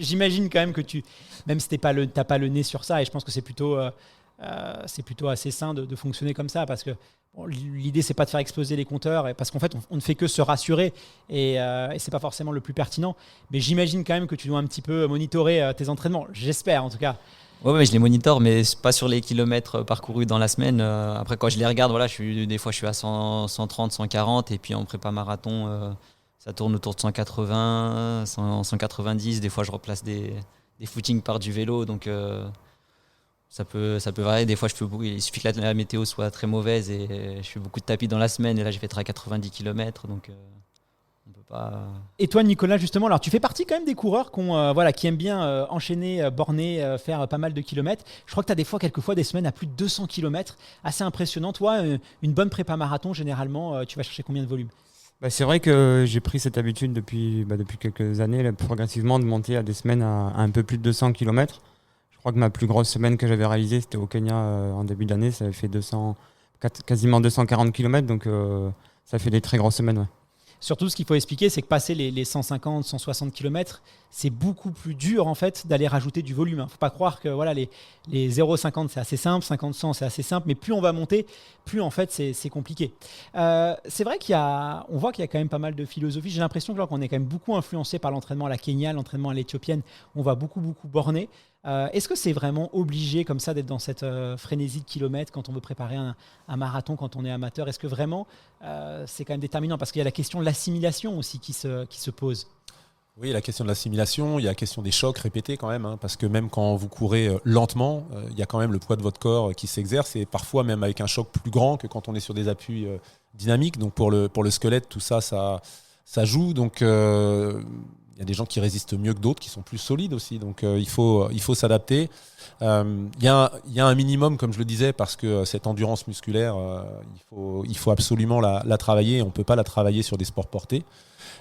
[SPEAKER 2] J'imagine quand même que même si t'as pas le nez sur ça, et je pense que c'est plutôt assez sain de fonctionner comme ça, parce que l'idée c'est pas de faire exploser les compteurs, parce qu'en fait on ne fait que se rassurer et c'est pas forcément le plus pertinent. Mais j'imagine quand même que tu dois un petit peu monitorer tes entraînements. J'espère en tout cas.
[SPEAKER 5] Ouais, je les monitore, mais pas sur les kilomètres parcourus dans la semaine. Après, quand je les regarde, voilà, des fois je suis à 100, 130, 140, et puis en prépa marathon, ça tourne autour de 180, 190. Des fois, je replace des footings par du vélo, donc ça peut varier. Des fois, il suffit que la météo soit très mauvaise et je fais beaucoup de tapis dans la semaine. Et là, j'ai fait très 90 km. Donc, on peut pas.
[SPEAKER 2] Et toi, Nicolas, justement, alors tu fais partie quand même des coureurs qui aiment bien enchaîner, borner, faire pas mal de kilomètres. Je crois que tu as quelquefois des semaines à plus de 200 km. Assez impressionnant. Toi, une bonne prépa marathon, généralement, tu vas chercher combien de volume?
[SPEAKER 4] C'est vrai que j'ai pris cette habitude depuis quelques années, là, progressivement, de monter à des semaines à un peu plus de 200 km. Je crois que ma plus grosse semaine que j'avais réalisée, c'était au Kenya en début d'année. Ça avait fait quasiment 240 km, donc ça fait des très grosses semaines. Ouais.
[SPEAKER 2] Surtout, ce qu'il faut expliquer, c'est que passer les 150, 160 km, c'est beaucoup plus dur en fait d'aller rajouter du volume. Il ne faut pas croire que voilà, les 0,50 c'est assez simple, 50-100 c'est assez simple, mais plus on va monter, plus en fait c'est compliqué. C'est vrai on voit qu'il y a quand même pas mal de philosophie. J'ai l'impression que là, qu'on est quand même beaucoup influencé par l'entraînement à la Kenya, l'entraînement à l'éthiopienne. On va beaucoup borner. Est-ce que c'est vraiment obligé comme ça d'être dans cette frénésie de kilomètres quand on veut préparer un marathon, quand on est amateur? Est-ce que vraiment c'est quand même déterminant? Parce qu'il y a la question de l'assimilation aussi qui se pose.
[SPEAKER 3] Oui, la question de l'assimilation, il y a la question des chocs répétés quand même, parce que même quand vous courez lentement, il y a quand même le poids de votre corps qui s'exerce et parfois même avec un choc plus grand que quand on est sur des appuis dynamiques. Donc pour le squelette, tout ça joue. Donc il y a des gens qui résistent mieux que d'autres, qui sont plus solides aussi. Donc il faut s'adapter. Il y a un minimum, comme je le disais, parce que cette endurance musculaire, il faut absolument la travailler. On ne peut pas la travailler sur des sports portés.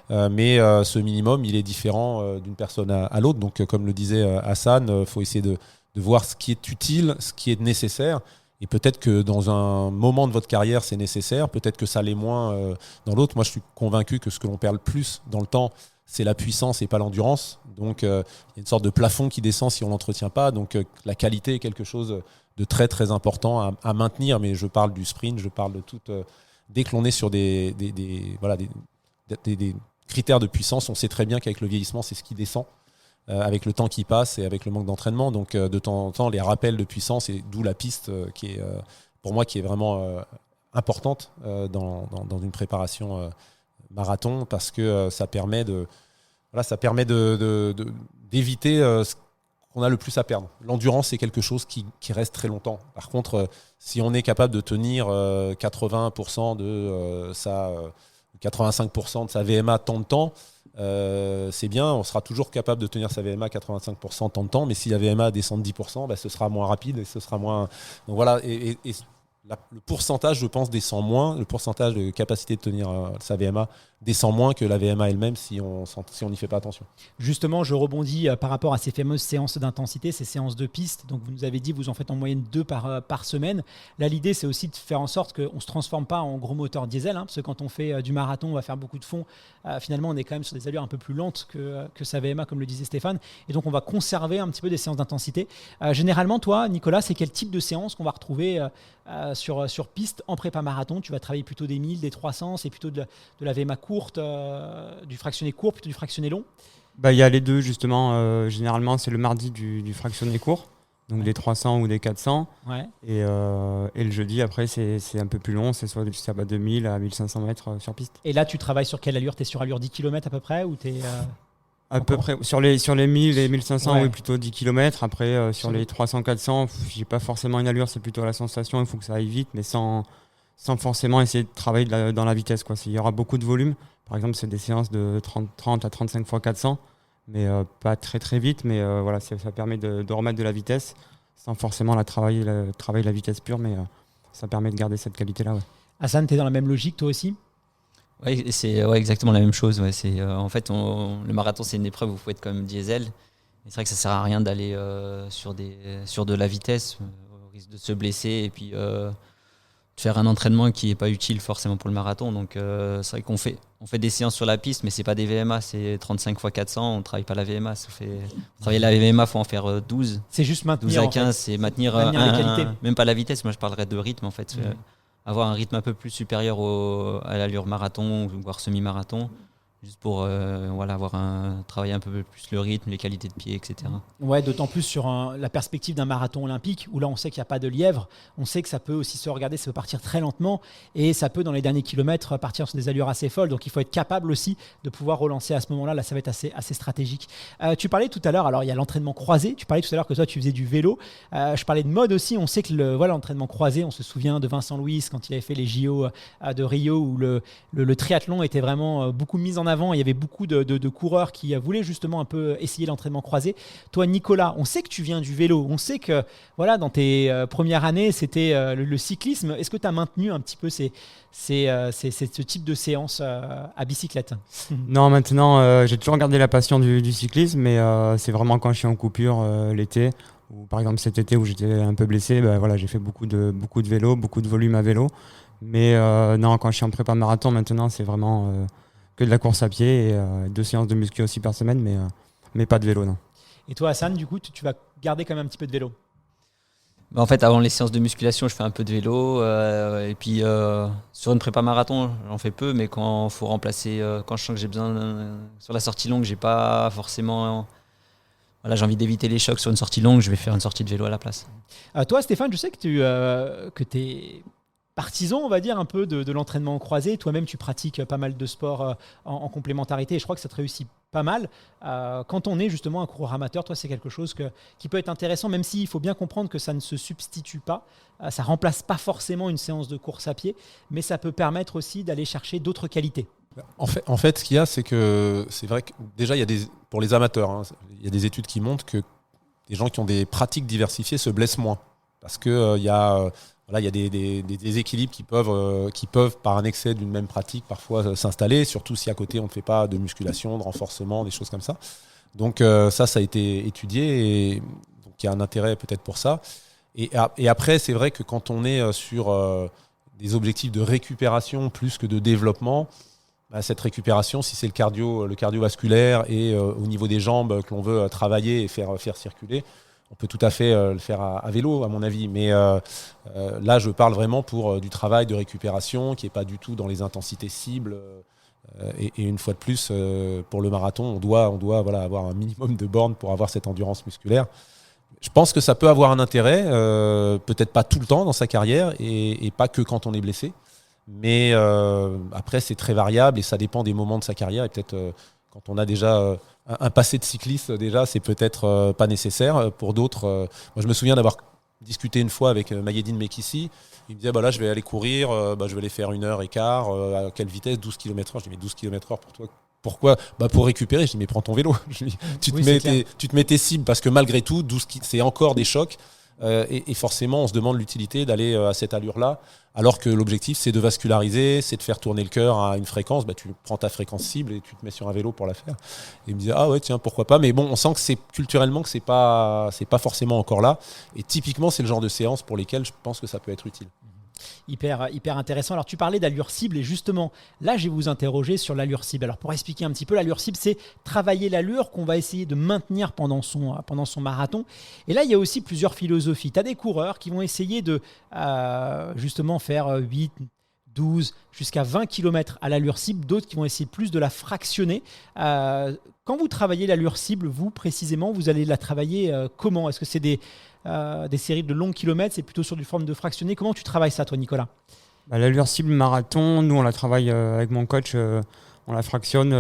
[SPEAKER 3] Mais ce minimum, il est différent d'une personne à l'autre. Donc comme le disait Hassan, il faut essayer de voir ce qui est utile, ce qui est nécessaire. Et peut-être que dans un moment de votre carrière, c'est nécessaire. Peut-être que ça l'est moins dans l'autre. Moi, je suis convaincu que ce que l'on perd le plus dans le temps, c'est la puissance et pas l'endurance. Donc, il y a une sorte de plafond qui descend si on ne l'entretient pas. Donc, la qualité est quelque chose de très, très important à maintenir. Mais je parle du sprint, je parle de tout. Dès que l'on est sur des critères de puissance, on sait très bien qu'avec le vieillissement, c'est ce qui descend. Avec le temps qui passe et avec le manque d'entraînement. Donc, de temps en temps, les rappels de puissance, et d'où la piste qui est, pour moi, qui est vraiment importante dans une préparation marathon, parce que ça permet d'éviter ce qu'on a le plus à perdre. L'endurance, c'est quelque chose qui reste très longtemps. Par contre, si on est capable de tenir 80% de 85% de sa VMA tant de temps, c'est bien, on sera toujours capable de tenir sa VMA 85% tant de temps, mais si la VMA descend de 10%, ce sera moins rapide et ce sera moins. Donc voilà, et le pourcentage, je pense, descend moins, le pourcentage de capacité de tenir sa VMA descend moins que la VMA elle-même si on n'y fait pas attention.
[SPEAKER 2] Justement, je rebondis par rapport à ces fameuses séances d'intensité, ces séances de piste. Donc, vous nous avez dit, vous en faites en moyenne 2 par semaine. Là, l'idée, c'est aussi de faire en sorte qu'on ne se transforme pas en gros moteur diesel, parce que quand on fait du marathon, on va faire beaucoup de fond. Finalement, on est quand même sur des allures un peu plus lentes que sa VMA, comme le disait Stéphane. Et donc, on va conserver un petit peu des séances d'intensité. Généralement, toi, Nicolas, c'est quel type de séance qu'on va retrouver sur piste en prépa marathon? Tu vas travailler plutôt des 1000, des 300, c'est plutôt de la VMA courte, du fractionné court, plutôt du fractionné long?
[SPEAKER 4] Il y a les deux, justement. Généralement, c'est le mardi du fractionné court, donc des 300 ou des 400.
[SPEAKER 2] Ouais.
[SPEAKER 4] Et le jeudi, après, c'est un peu plus long, c'est soit ça va de 1000 à 1500 mètres sur piste.
[SPEAKER 2] Et là, tu travailles sur quelle allure? Tu es sur allure 10 km à peu près ou t'es,
[SPEAKER 4] à peu près, sur les 1000 et 1500,
[SPEAKER 2] ouais.
[SPEAKER 4] oui, plutôt 10 km. Après, sur les 300-400, j'ai pas forcément une allure, c'est plutôt la sensation, il faut que ça aille vite, mais sans forcément essayer de travailler dans la vitesse, quoi. Il y aura beaucoup de volume. Par exemple, c'est des séances de 30 à 35 fois 400, mais pas très très vite. Mais voilà, ça permet de remettre de la vitesse sans forcément travailler la vitesse pure, mais ça permet de garder cette qualité-là. Ouais.
[SPEAKER 2] Hassan, tu es dans la même logique toi aussi?
[SPEAKER 5] Oui, c'est exactement la même chose. Ouais. En fait, le marathon, c'est une épreuve où il faut être quand même diesel. Et c'est vrai que ça ne sert à rien d'aller sur de la vitesse, au risque de se blesser et puis de faire un entraînement qui n'est pas utile forcément pour le marathon. Donc c'est vrai qu'on fait des séances sur la piste, mais ce n'est pas des VMA, c'est 35 x 400, on ne travaille pas la VMA. Travailler la VMA, il faut en faire 12.
[SPEAKER 2] C'est juste maintenir
[SPEAKER 5] 12 à 15, c'est maintenir
[SPEAKER 2] les qualités.
[SPEAKER 5] Même pas la vitesse, moi je parlerais de rythme en fait. Avoir un rythme un peu plus supérieur à l'allure marathon, voire semi-marathon. juste pour travailler un peu plus le rythme, les qualités de pied, etc.
[SPEAKER 2] Ouais, d'autant plus sur la perspective d'un marathon olympique où là on sait qu'il n'y a pas de lièvre, on sait que ça peut aussi se regarder, ça peut partir très lentement et ça peut dans les derniers kilomètres partir sur des allures assez folles, donc il faut être capable aussi de pouvoir relancer à ce moment-là, là ça va être assez stratégique. Tu parlais tout à l'heure, alors il y a l'entraînement croisé, tu parlais tout à l'heure que toi tu faisais du vélo, je parlais de mode aussi, on sait que l'entraînement croisé, on se souvient de Vincent Louis quand il avait fait les JO de Rio où le triathlon était vraiment beaucoup mis en avant, il y avait beaucoup de coureurs qui voulaient justement un peu essayer l'entraînement croisé. Toi Nicolas, on sait que tu viens du vélo, on sait que voilà, dans tes premières années c'était le cyclisme. Est-ce que tu as maintenu un petit peu ce type de séance à bicyclette?
[SPEAKER 4] Non, maintenant, j'ai toujours gardé la passion du cyclisme, mais c'est vraiment quand je suis en coupure l'été, ou par exemple cet été où j'étais un peu blessé, voilà, j'ai fait beaucoup de vélo, beaucoup de volume à vélo. Mais non, quand je suis en prépa marathon, maintenant, c'est vraiment que de la course à pied et 2 séances de muscu aussi par semaine, mais pas de vélo, non.
[SPEAKER 2] Et toi Hassan, du coup, tu vas garder quand même un petit peu de vélo?
[SPEAKER 5] En fait, avant les séances de musculation, je fais un peu de vélo. Et puis, sur une prépa marathon, j'en fais peu. Mais quand il faut remplacer, quand je sens que j'ai besoin, sur la sortie longue, j'ai pas forcément... Voilà, j'ai envie d'éviter les chocs sur une sortie longue, je vais faire une sortie de vélo à la place.
[SPEAKER 2] Toi Stéphane, je sais que tu es partisan, on va dire, un peu de l'entraînement croisé. Toi-même, tu pratiques pas mal de sports en complémentarité et je crois que ça te réussit pas mal. Quand on est justement un coureur amateur, toi, c'est quelque chose qui peut être intéressant, même s'il faut bien comprendre que ça ne se substitue pas. Ça ne remplace pas forcément une séance de course à pied, mais ça peut permettre aussi d'aller chercher d'autres qualités.
[SPEAKER 3] En fait, ce qu'il y a, c'est que c'est vrai que déjà, pour les amateurs, il y a des études qui montrent que des gens qui ont des pratiques diversifiées se blessent moins. Parce qu'il y a des déséquilibres qui peuvent, par un excès d'une même pratique, parfois s'installer, surtout si à côté, on ne fait pas de musculation, de renforcement, des choses comme ça. Donc ça a été étudié et donc il y a un intérêt peut-être pour ça. Et après, c'est vrai que quand on est sur des objectifs de récupération plus que de développement, cette récupération, si c'est le cardiovasculaire et au niveau des jambes que l'on veut travailler et faire circuler, on peut tout à fait le faire à vélo, à mon avis. Mais là, je parle vraiment pour du travail de récupération qui n'est pas du tout dans les intensités cibles. Et une fois de plus, pour le marathon, on doit avoir un minimum de bornes pour avoir cette endurance musculaire. Je pense que ça peut avoir un intérêt, peut-être pas tout le temps dans sa carrière et pas que quand on est blessé. Mais après, c'est très variable et ça dépend des moments de sa carrière. Et peut-être quand on a déjà un passé de cycliste, déjà, c'est peut-être pas nécessaire. Pour d'autres, moi, je me souviens d'avoir discuté une fois avec Mayedine Mekissi. Il me disait, là, je vais aller courir, je vais aller faire 1h15. À quelle vitesse? 12 km/h. Je dis, mais 12 km/h pour toi? Pourquoi? Pour récupérer. Je dis, mais prends ton vélo. Je dis, tu te mets tes cibles parce que malgré tout, c'est encore des chocs. Et forcément, on se demande l'utilité d'aller à cette allure-là, alors que l'objectif, c'est de vasculariser, c'est de faire tourner le cœur à une fréquence. Tu prends ta fréquence cible et tu te mets sur un vélo pour la faire. Et il me disait, ah ouais, tiens, pourquoi pas. Mais bon, on sent que c'est culturellement que c'est pas forcément encore là. Et typiquement, c'est le genre de séance pour lesquelles je pense que ça peut être utile.
[SPEAKER 2] Hyper intéressant. Alors tu parlais d'allure cible et justement là je vais vous interroger sur l'allure cible. Alors pour expliquer un petit peu, l'allure cible c'est travailler l'allure qu'on va essayer de maintenir pendant son marathon. Et là il y a aussi plusieurs philosophies. Tu as des coureurs qui vont essayer de justement faire 8, 12 jusqu'à 20 km à l'allure cible, d'autres qui vont essayer plus de la fractionner. Quand vous travaillez l'allure cible, vous précisément, vous allez la travailler comment? Est-ce que c'est des séries de longs kilomètres, c'est plutôt sur du forme de fractionné? Comment tu travailles ça toi Nicolas?
[SPEAKER 4] L'allure cible marathon, nous on la travaille avec mon coach, on la fractionne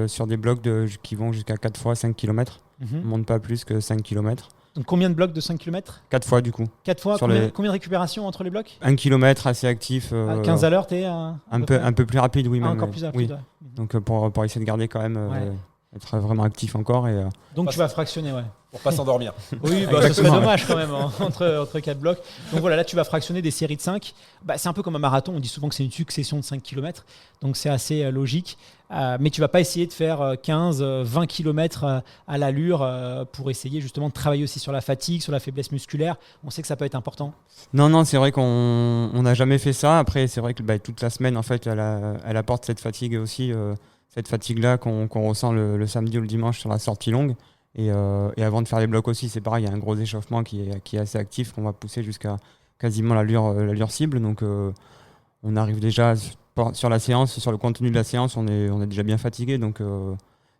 [SPEAKER 4] sur des blocs qui vont jusqu'à 4 fois 5 km. On ne monte pas plus que 5 km.
[SPEAKER 2] Donc combien de blocs de 5 km?
[SPEAKER 4] 4 fois du coup.
[SPEAKER 2] 4 fois, combien de récupération entre les blocs?
[SPEAKER 4] 1 km assez actif.
[SPEAKER 2] À 15 à l'heure, t'es
[SPEAKER 4] un peu plus rapide, oui.
[SPEAKER 2] Encore plus rapide,
[SPEAKER 4] oui.
[SPEAKER 2] Ouais.
[SPEAKER 4] Donc pour essayer de garder quand même, être vraiment actif encore.
[SPEAKER 2] Donc tu vas fractionner, ouais.
[SPEAKER 3] Pour pas s'endormir.
[SPEAKER 2] Oui, ça serait dommage quand même entre 4 blocs. Donc voilà, là tu vas fractionner des séries de 5. C'est un peu comme un marathon, on dit souvent que c'est une succession de 5 km. Donc c'est assez logique. Mais tu vas pas essayer de faire 15, 20 km à l'allure pour essayer justement de travailler aussi sur la fatigue, sur la faiblesse musculaire. On sait que ça peut être important.
[SPEAKER 4] Non, c'est vrai qu'on n'a jamais fait ça. Après, c'est vrai que toute la semaine, en fait, elle apporte cette fatigue aussi, cette fatigue-là qu'on ressent le samedi ou le dimanche sur la sortie longue. Et avant de faire les blocs aussi, c'est pareil, il y a un gros échauffement qui est assez actif, qu'on va pousser jusqu'à quasiment l'allure cible. Donc on arrive déjà sur la séance, sur le contenu de la séance, on est déjà bien fatigué, donc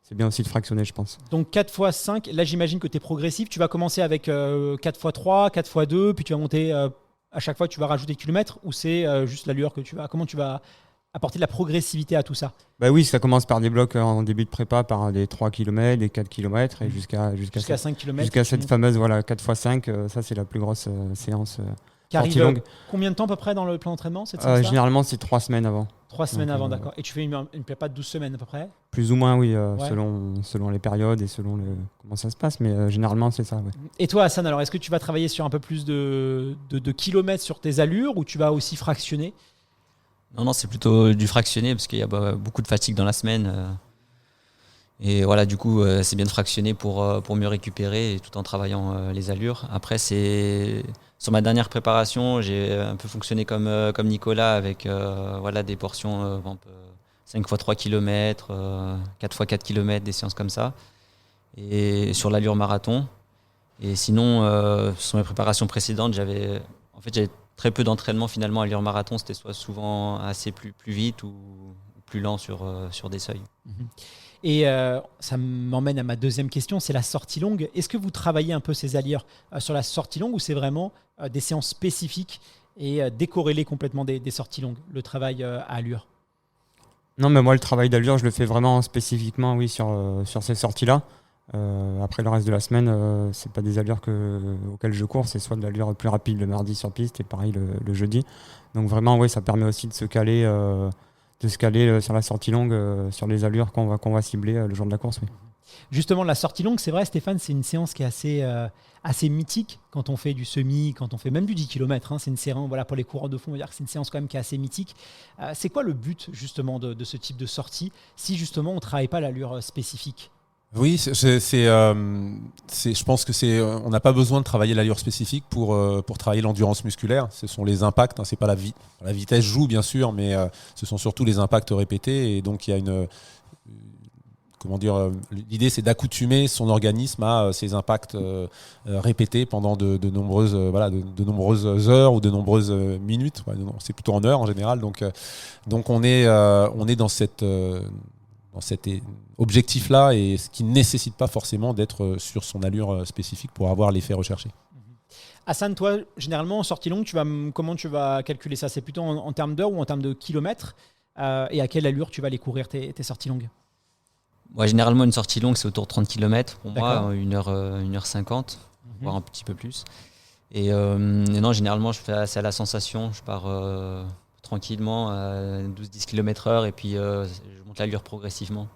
[SPEAKER 4] c'est bien aussi de fractionner, je pense.
[SPEAKER 2] Donc 4 x 5, là j'imagine que tu es progressif. Tu vas commencer avec 4 x 3, 4 x 2, puis tu vas monter à chaque fois, tu vas rajouter des kilomètres ou c'est juste l'allure que tu vas. Comment tu vas apporter de la progressivité à tout ça?
[SPEAKER 4] Bah oui, ça commence par des blocs en début de prépa, par des 3 km, des 4 km et jusqu'à
[SPEAKER 2] 5 km.
[SPEAKER 4] Jusqu'à cette fameuse 4 x 5, ça c'est la plus grosse séance.
[SPEAKER 2] Qui arrive
[SPEAKER 4] longue.
[SPEAKER 2] Combien de temps à peu près dans le plan d'entraînement cette séance-là?
[SPEAKER 4] Généralement, c'est 3 semaines avant.
[SPEAKER 2] 3 semaines
[SPEAKER 4] Donc,
[SPEAKER 2] avant, d'accord. Et tu fais une prépa de 12 semaines à peu près?
[SPEAKER 4] Plus ou moins, oui,
[SPEAKER 2] Ouais.
[SPEAKER 4] selon les périodes et selon comment ça se passe, mais généralement, c'est ça. Ouais.
[SPEAKER 2] Et toi, Hassan, alors est-ce que tu vas travailler sur un peu plus de kilomètres sur tes allures ou tu vas aussi fractionner?
[SPEAKER 5] Non, c'est plutôt du fractionné parce qu'il y a beaucoup de fatigue dans la semaine. Et voilà, du coup, c'est bien de fractionner pour mieux récupérer et tout en travaillant les allures. Après, sur ma dernière préparation, j'ai un peu fonctionné comme Nicolas avec des portions 5 x 3 km, 4 x 4 km, des séances comme ça. Et sur l'allure marathon. Et sinon, sur mes préparations précédentes, j'avais très peu d'entraînement finalement à l'allure marathon. C'était soit souvent assez plus vite ou plus lent sur des seuils.
[SPEAKER 2] Et ça m'emmène à ma deuxième question, c'est la sortie longue. Est-ce que vous travaillez un peu ces allures sur la sortie longue ou c'est vraiment des séances spécifiques et décorrélées complètement des sorties longues, le travail à allure?
[SPEAKER 4] Non, mais moi, le travail d'allure, je le fais vraiment spécifiquement, oui, sur ces sorties-là. Après le reste de la semaine, c'est pas des allures auxquelles je cours, c'est soit de l'allure plus rapide le mardi sur piste et pareil le jeudi. Donc vraiment, oui, ça permet aussi de se caler sur la sortie longue, sur les allures qu'on va cibler le jour de la course. Oui.
[SPEAKER 2] Justement, la sortie longue, c'est vrai, Stéphane, c'est une séance qui est assez mythique quand on fait du semi, quand on fait même du 10 km. C'est une séance, pour les coureurs de fond, on va dire que c'est une séance quand même qui est assez mythique. C'est quoi le but justement de ce type de sortie si justement on ne travaille pas l'allure spécifique?
[SPEAKER 3] Oui, je pense que on n'a pas besoin de travailler l'allure spécifique pour travailler l'endurance musculaire. Ce sont les impacts, c'est pas la vitesse joue bien sûr, mais ce sont surtout les impacts répétés. Et donc il y a l'idée c'est d'accoutumer son organisme à ces impacts répétés pendant de nombreuses heures ou de nombreuses minutes. Ouais, c'est plutôt en heures en général. Donc on est dans cet objectif-là et ce qui ne nécessite pas forcément d'être sur son allure spécifique pour avoir l'effet recherché.
[SPEAKER 2] Hassan, toi, généralement, en sortie longue, comment tu vas calculer ça? C'est plutôt en termes d'heures ou en termes de kilomètres? Et à quelle allure tu vas aller courir tes sorties longues?
[SPEAKER 5] Ouais, généralement, une sortie longue, c'est autour de 30 km pour
[SPEAKER 2] D'accord.
[SPEAKER 5] moi, 1h50, voire un petit peu plus. Et non, généralement, je fais assez à la sensation. Je pars tranquillement à 12-10 km/h et puis je monte l'allure progressivement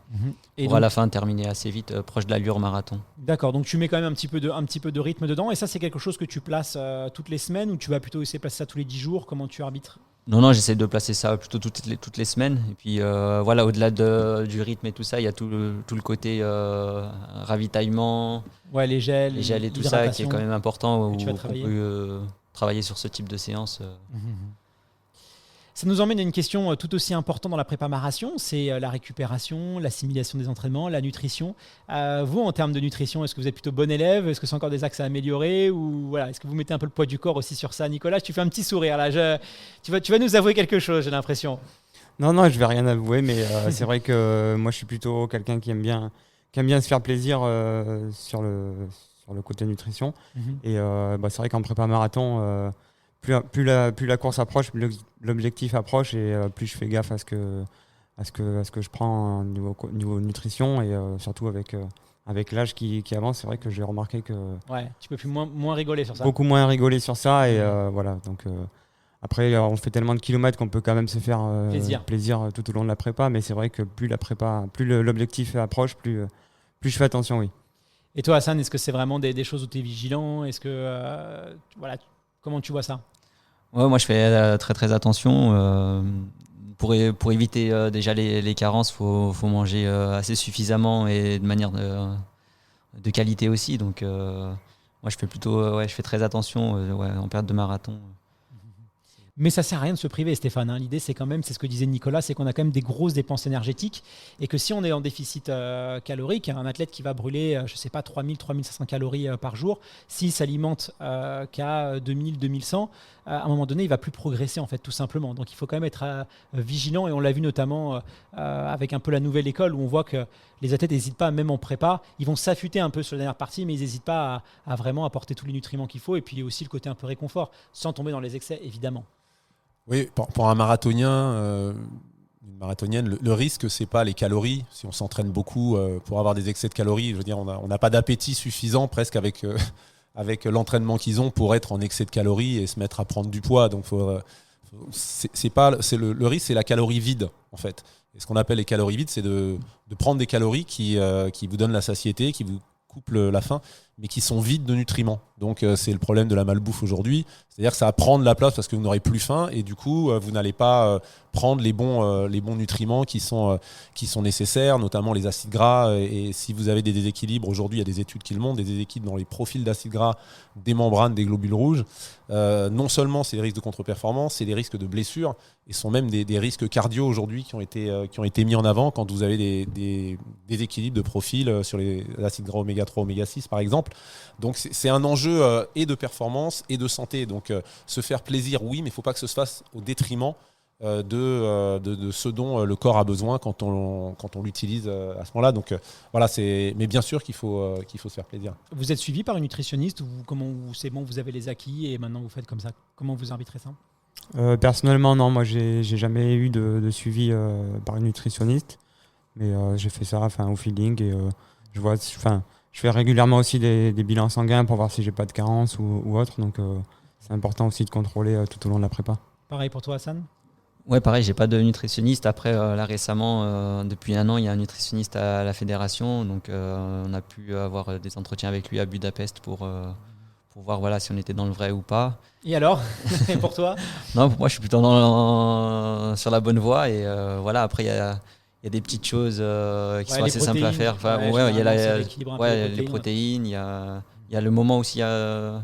[SPEAKER 2] Et
[SPEAKER 5] pour
[SPEAKER 2] donc,
[SPEAKER 5] à la fin terminer assez vite, proche de l'allure marathon.
[SPEAKER 2] d'accord, donc tu mets quand même un petit peu de rythme dedans. Et ça, c'est quelque chose que tu places toutes les semaines ou tu vas plutôt essayer de placer ça tous les 10 jours? Comment tu arbitres?
[SPEAKER 5] Non, j'essaie de placer ça plutôt toutes les semaines. Et puis au-delà du rythme et tout ça, il y a tout le côté ravitaillement,
[SPEAKER 2] Ouais, les gels
[SPEAKER 5] et tout ça qui est quand même important,
[SPEAKER 2] que tu vas
[SPEAKER 5] qu'on
[SPEAKER 2] travailler.
[SPEAKER 5] peut travailler sur ce type de séance.
[SPEAKER 2] Ça nous emmène à une question tout aussi importante dans la préparation, c'est la récupération, l'assimilation des entraînements, la nutrition. Vous, en termes de nutrition, est-ce que vous êtes plutôt bon élève? Est-ce que c'est encore des axes à améliorer? Ou est-ce que vous mettez un peu le poids du corps aussi sur ça? Nicolas, tu fais un petit sourire là. Tu vas nous avouer quelque chose, j'ai l'impression.
[SPEAKER 4] Non, je vais rien avouer, mais c'est vrai que moi, je suis plutôt quelqu'un qui aime bien se faire plaisir sur le côté nutrition. Et c'est vrai qu'en prépa marathon, plus la course approche, plus l'objectif approche et plus je fais gaffe à ce que je prends niveau nutrition et surtout avec l'âge qui avance, c'est vrai que j'ai remarqué que
[SPEAKER 2] Ouais, tu peux plus moins rigoler sur ça.
[SPEAKER 4] beaucoup moins rigoler sur ça et voilà. Donc après, on fait tellement de kilomètres qu'on peut quand même se faire plaisir tout au long de la prépa, mais c'est vrai que plus l'objectif approche, plus je fais attention, oui.
[SPEAKER 2] Et toi, Hassan, est-ce que c'est vraiment des choses où tu es vigilant? Est-ce que comment tu vois ça?
[SPEAKER 5] Ouais, moi je fais très très attention. Pour éviter déjà les carences, faut manger assez suffisamment et de manière de qualité aussi. Donc moi je fais très attention en période de marathon.
[SPEAKER 2] Mais ça sert à rien de se priver, Stéphane, hein. L'idée, c'est quand même, c'est ce que disait Nicolas, c'est qu'on a quand même des grosses dépenses énergétiques et que si on est en déficit calorique, un athlète qui va brûler, je sais pas, 3 500 calories par jour, s'il s'alimente qu'à 2 100 à un moment donné, il va plus progresser en fait, tout simplement. Donc il faut quand même être vigilant et on l'a vu notamment avec un peu la nouvelle école où on voit que les athlètes n'hésitent pas, même en prépa, ils vont s'affûter un peu sur la dernière partie, mais ils n'hésitent pas à vraiment apporter tous les nutriments qu'il faut et puis aussi le côté un peu réconfort, sans tomber dans les excès, évidemment.
[SPEAKER 3] Oui, pour un marathonien, une marathonienne, le risque, c'est pas les calories. Si on s'entraîne beaucoup pour avoir des excès de calories, je veux dire, on n'a pas d'appétit suffisant presque avec l'entraînement qu'ils ont pour être en excès de calories et se mettre à prendre du poids. Donc, le risque, c'est la calorie vide, en fait. Et ce qu'on appelle les calories vides, c'est de prendre des calories qui vous donnent la satiété, qui vous coupent la faim, mais qui sont vides de nutriments. Donc c'est le problème de la malbouffe aujourd'hui. C'est-à-dire que ça va prendre la place parce que vous n'aurez plus faim et du coup vous n'allez pas prendre les bons nutriments qui sont nécessaires, notamment les acides gras. Et si vous avez des déséquilibres, aujourd'hui il y a des études qui le montrent, des déséquilibres dans les profils d'acides gras des membranes des globules rouges, non seulement c'est des risques de contre-performance, c'est des risques de blessures et sont même des risques cardio aujourd'hui qui ont été mis en avant quand vous avez des déséquilibres de profil sur les acides gras oméga 3, oméga 6 par exemple. Donc c'est un enjeu et de performance et de santé. Donc se faire plaisir, oui, mais il ne faut pas que ce se fasse au détriment de ce dont le corps a besoin quand on l'utilise à ce moment-là. Donc voilà, mais bien sûr qu'il faut se faire plaisir.
[SPEAKER 2] Vous êtes suivi par une nutritionniste ou c'est bon, vous avez les acquis et maintenant vous faites comme ça? Comment vous arbitrez ça?
[SPEAKER 4] Personnellement, non. Moi, j'ai jamais eu de suivi par une nutritionniste. Mais j'ai fait ça au feeling et je fais régulièrement aussi des bilans sanguins pour voir si j'ai pas de carence ou autre. Donc c'est important aussi de contrôler tout au long de la prépa.
[SPEAKER 2] Pareil pour toi, Hassan?
[SPEAKER 5] Ouais, pareil, j'ai pas de nutritionniste. Après, là récemment, depuis 1 an, il y a un nutritionniste à la fédération. Donc on a pu avoir des entretiens avec lui à Budapest pour voir si on était dans le vrai ou pas.
[SPEAKER 2] Et alors? Et pour toi?
[SPEAKER 5] Non, pour moi, je suis plutôt sur la bonne voie. Et après, il y a des petites choses qui sont assez simples à faire. Il y a les protéines, il y a le moment aussi à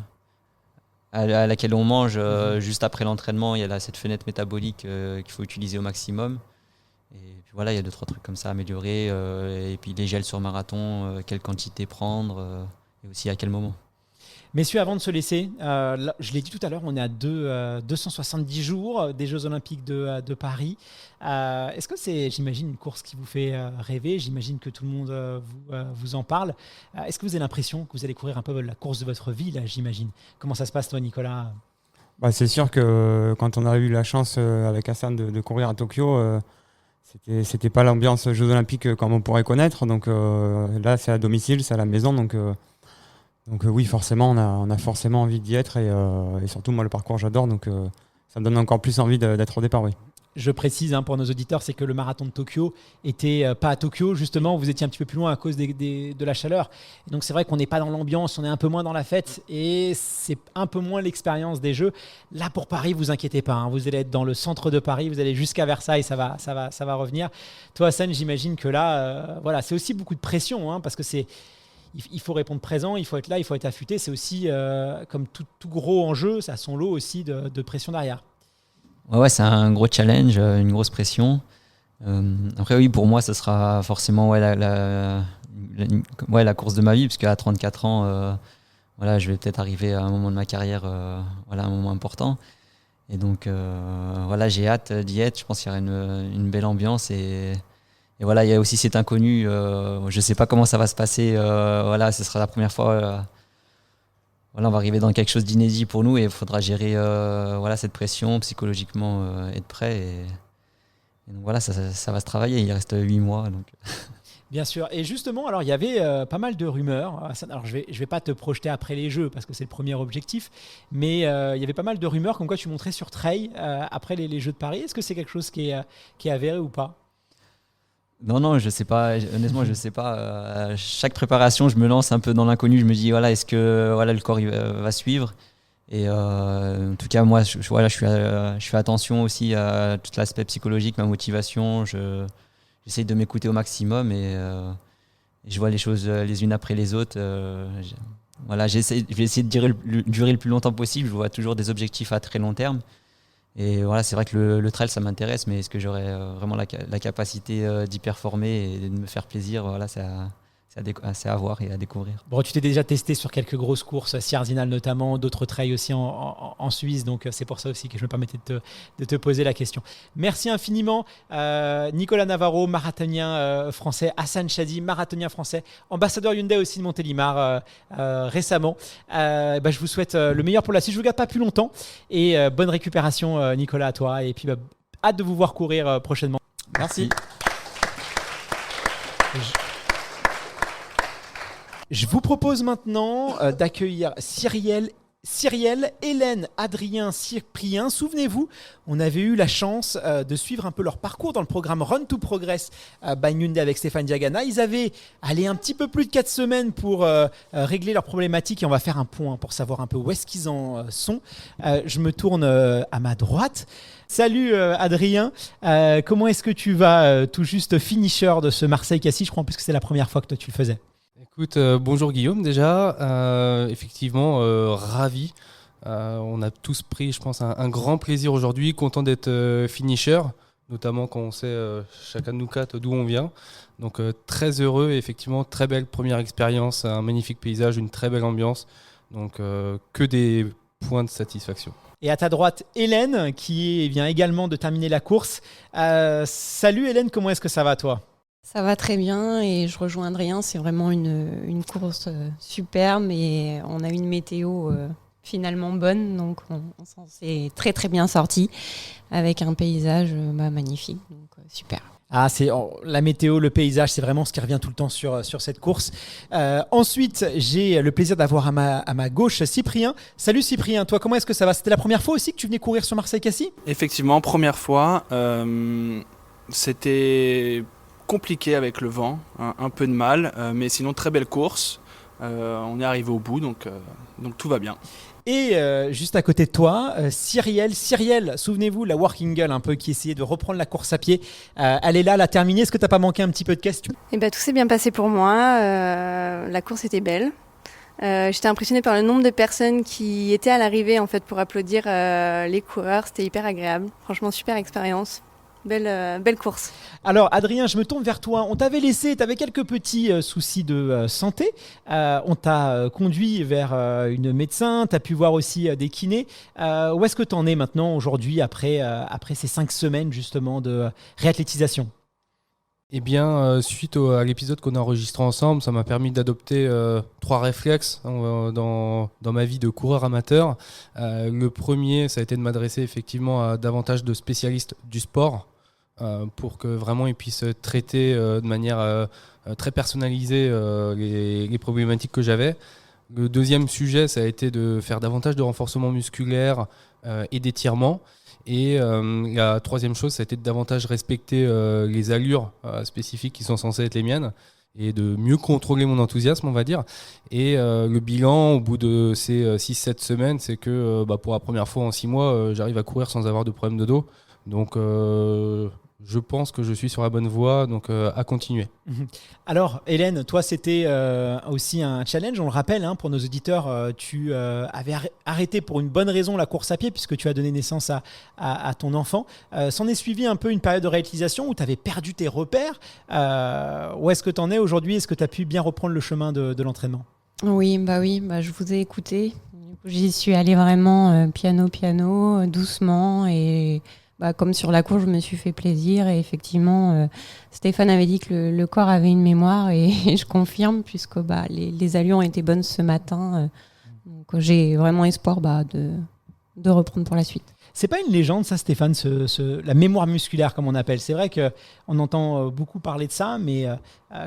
[SPEAKER 5] laquelle on mange juste après l'entraînement. Il y a cette fenêtre métabolique qu'il faut utiliser au maximum. Et puis voilà, il y a 2-3 trucs comme ça à améliorer. Et puis les gels sur marathon, quelle quantité prendre et aussi à quel moment.
[SPEAKER 2] Messieurs, avant de se laisser, je l'ai dit tout à l'heure, on est à 270 jours des Jeux Olympiques de Paris. Est-ce que c'est, j'imagine, une course qui vous fait rêver? J'imagine que tout le monde vous en parle. Est-ce que vous avez l'impression que vous allez courir un peu la course de votre vie, là, j'imagine? Comment ça se passe, toi, Nicolas?
[SPEAKER 4] C'est sûr que quand on a eu la chance avec Hassan de courir à Tokyo, c'était pas l'ambiance Jeux Olympiques comme on pourrait connaître. Donc là, c'est à domicile, c'est à la maison. Donc oui, forcément, on a forcément envie d'y être et surtout, moi, le parcours, j'adore. Donc ça me donne encore plus envie d'être au départ, oui.
[SPEAKER 2] Je précise pour nos auditeurs, c'est que le marathon de Tokyo était pas à Tokyo, justement, vous étiez un petit peu plus loin à cause de la chaleur. Et donc c'est vrai qu'on n'est pas dans l'ambiance, on est un peu moins dans la fête et c'est un peu moins l'expérience des Jeux. Là pour Paris, vous inquiétez pas, vous allez être dans le centre de Paris, vous allez jusqu'à Versailles, ça va revenir. Toi Hassan, j'imagine que là, c'est aussi beaucoup de pression, parce que il faut répondre présent, il faut être là, il faut être affûté. C'est aussi, comme tout gros enjeu, ça a son lot aussi de pression derrière.
[SPEAKER 5] Ouais, c'est un gros challenge, une grosse pression. Après, oui, pour moi, ce sera forcément la course de ma vie, parce qu'à 34 ans, je vais peut-être arriver à un moment de ma carrière, un moment important. Et donc, j'ai hâte d'y être. Je pense qu'il y aura une belle ambiance et il y a aussi cet inconnu. Je ne sais pas comment ça va se passer. Ce sera la première fois. On va arriver dans quelque chose d'inédit pour nous et il faudra gérer cette pression psychologiquement, être prêt. Et donc ça va se travailler. Il reste 8 mois. Donc.
[SPEAKER 2] Bien sûr. Et justement, alors il y avait pas mal de rumeurs. Alors je vais pas te projeter après les Jeux parce que c'est le premier objectif, mais il y avait pas mal de rumeurs comme quoi tu montrais sur trail après les Jeux de Paris. Est-ce que c'est quelque chose qui est avéré ou pas?
[SPEAKER 5] Non, je sais pas. Honnêtement, je sais pas. Chaque préparation, je me lance un peu dans l'inconnu. Je me dis, est-ce que le corps va suivre? Et en tout cas, moi, je fais attention aussi à tout l'aspect psychologique, ma motivation. J'essaye de m'écouter au maximum et je vois les choses les unes après les autres. Je vais essayer de durer le plus longtemps possible. Je vois toujours des objectifs à très long terme. Et voilà, c'est vrai que le trail, ça m'intéresse, mais est-ce que j'aurais vraiment la capacité d'y performer et de me faire plaisir? Voilà, c'est à voir et à découvrir.
[SPEAKER 2] Bon, tu t'es déjà testé sur quelques grosses courses, Sierzinal notamment, d'autres trails aussi en Suisse, donc c'est pour ça aussi que je me permettais de te poser la question. Merci infiniment Nicolas Navarro, marathonien français, Hassan Chadi, marathonien français, ambassadeur Hyundai aussi de Montélimar récemment. Je vous souhaite le meilleur pour la suite, je ne vous garde pas plus longtemps et bonne récupération Nicolas à toi et puis hâte de vous voir courir prochainement.
[SPEAKER 4] Merci.
[SPEAKER 2] Je vous propose maintenant d'accueillir Cyrielle, Hélène, Adrien, Cyprien. Souvenez-vous, on avait eu la chance de suivre un peu leur parcours dans le programme Run to Progress by Hyundai avec Stéphane Diagana. Ils avaient allé un petit peu plus de 4 semaines pour régler leurs problématiques et on va faire un point pour savoir un peu où est-ce qu'ils en sont. Je me tourne à ma droite. Salut Adrien, comment est-ce que tu vas tout juste finisher de ce Marseille-Cassis? Je crois en plus que c'est la première fois que toi tu le faisais.
[SPEAKER 6] Écoute, bonjour Guillaume déjà, effectivement ravi, on a tous pris je pense un grand plaisir aujourd'hui, content d'être finisher, notamment quand on sait chacun de nous quatre d'où on vient, donc très heureux et effectivement très belle première expérience, un magnifique paysage, une très belle ambiance, donc que des points de satisfaction.
[SPEAKER 2] Et à ta droite, Hélène qui vient également de terminer la course. Salut Hélène, comment est-ce que ça va toi ?
[SPEAKER 7] Ça va très bien et je rejoins Adrien, c'est vraiment une course superbe et on a une météo finalement bonne, donc on s'en est très très bien sorti avec un paysage magnifique, donc super.
[SPEAKER 2] Ah, la météo, le paysage, c'est vraiment ce qui revient tout le temps sur cette course. Ensuite, j'ai le plaisir d'avoir à ma gauche Cyprien. Salut Cyprien, toi comment est-ce que ça va ? C'était la première fois aussi que tu venais courir sur Marseille-Cassis ?
[SPEAKER 8] Effectivement, première fois. C'était compliqué avec le vent, un peu de mal, mais sinon très belle course. On est arrivé au bout, donc tout va bien.
[SPEAKER 2] Et juste à côté de toi, Cyrielle, souvenez-vous, la working girl un peu qui essayait de reprendre la course à pied. Elle est là, elle a terminé. Est-ce que tu n'as pas manqué un petit peu de questions ?
[SPEAKER 9] Tout s'est bien passé pour moi. La course était belle. J'étais impressionnée par le nombre de personnes qui étaient à l'arrivée en fait, pour applaudir les coureurs. C'était hyper agréable. Franchement, super expérience. Belle course.
[SPEAKER 2] Alors Adrien, je me tourne vers toi. On t'avait laissé, tu avais quelques petits soucis de santé. On t'a conduit vers une médecin, tu as pu voir aussi des kinés. Où est-ce que tu en es maintenant aujourd'hui après ces 5 semaines justement de réathlétisation ?
[SPEAKER 6] Eh bien, suite à l'épisode qu'on a enregistré ensemble, ça m'a permis d'adopter 3 réflexes dans ma vie de coureur amateur. Le premier, ça a été de m'adresser effectivement à davantage de spécialistes du sport pour que vraiment ils puissent traiter de manière très personnalisée les problématiques que j'avais. Le deuxième sujet, ça a été de faire davantage de renforcement musculaire et d'étirement. Et la troisième chose, ça a été de davantage respecter les allures spécifiques qui sont censées être les miennes et de mieux contrôler mon enthousiasme, on va dire. Et le bilan, au bout de ces 6-7 semaines, c'est que pour la première fois en 6 mois, j'arrive à courir sans avoir de problème de dos. Donc je pense que je suis sur la bonne voie, donc à continuer.
[SPEAKER 2] Alors Hélène, toi c'était aussi un challenge, on le rappelle pour nos auditeurs, tu avais arrêté pour une bonne raison la course à pied puisque tu as donné naissance à ton enfant. S'en est suivi un peu une période de réutilisation où tu avais perdu tes repères. Où est-ce que tu en es aujourd'hui ? Est-ce que tu as pu bien reprendre le chemin de l'entraînement ?
[SPEAKER 7] Oui, je vous ai écouté. J'y suis allée vraiment piano, doucement et... comme sur la course, je me suis fait plaisir et effectivement, Stéphane avait dit que le corps avait une mémoire et je confirme puisque les allures ont été bonnes ce matin. Donc j'ai vraiment espoir de reprendre pour la suite.
[SPEAKER 2] C'est pas une légende ça Stéphane, la mémoire musculaire comme on appelle. C'est vrai qu'on entend beaucoup parler de ça, mais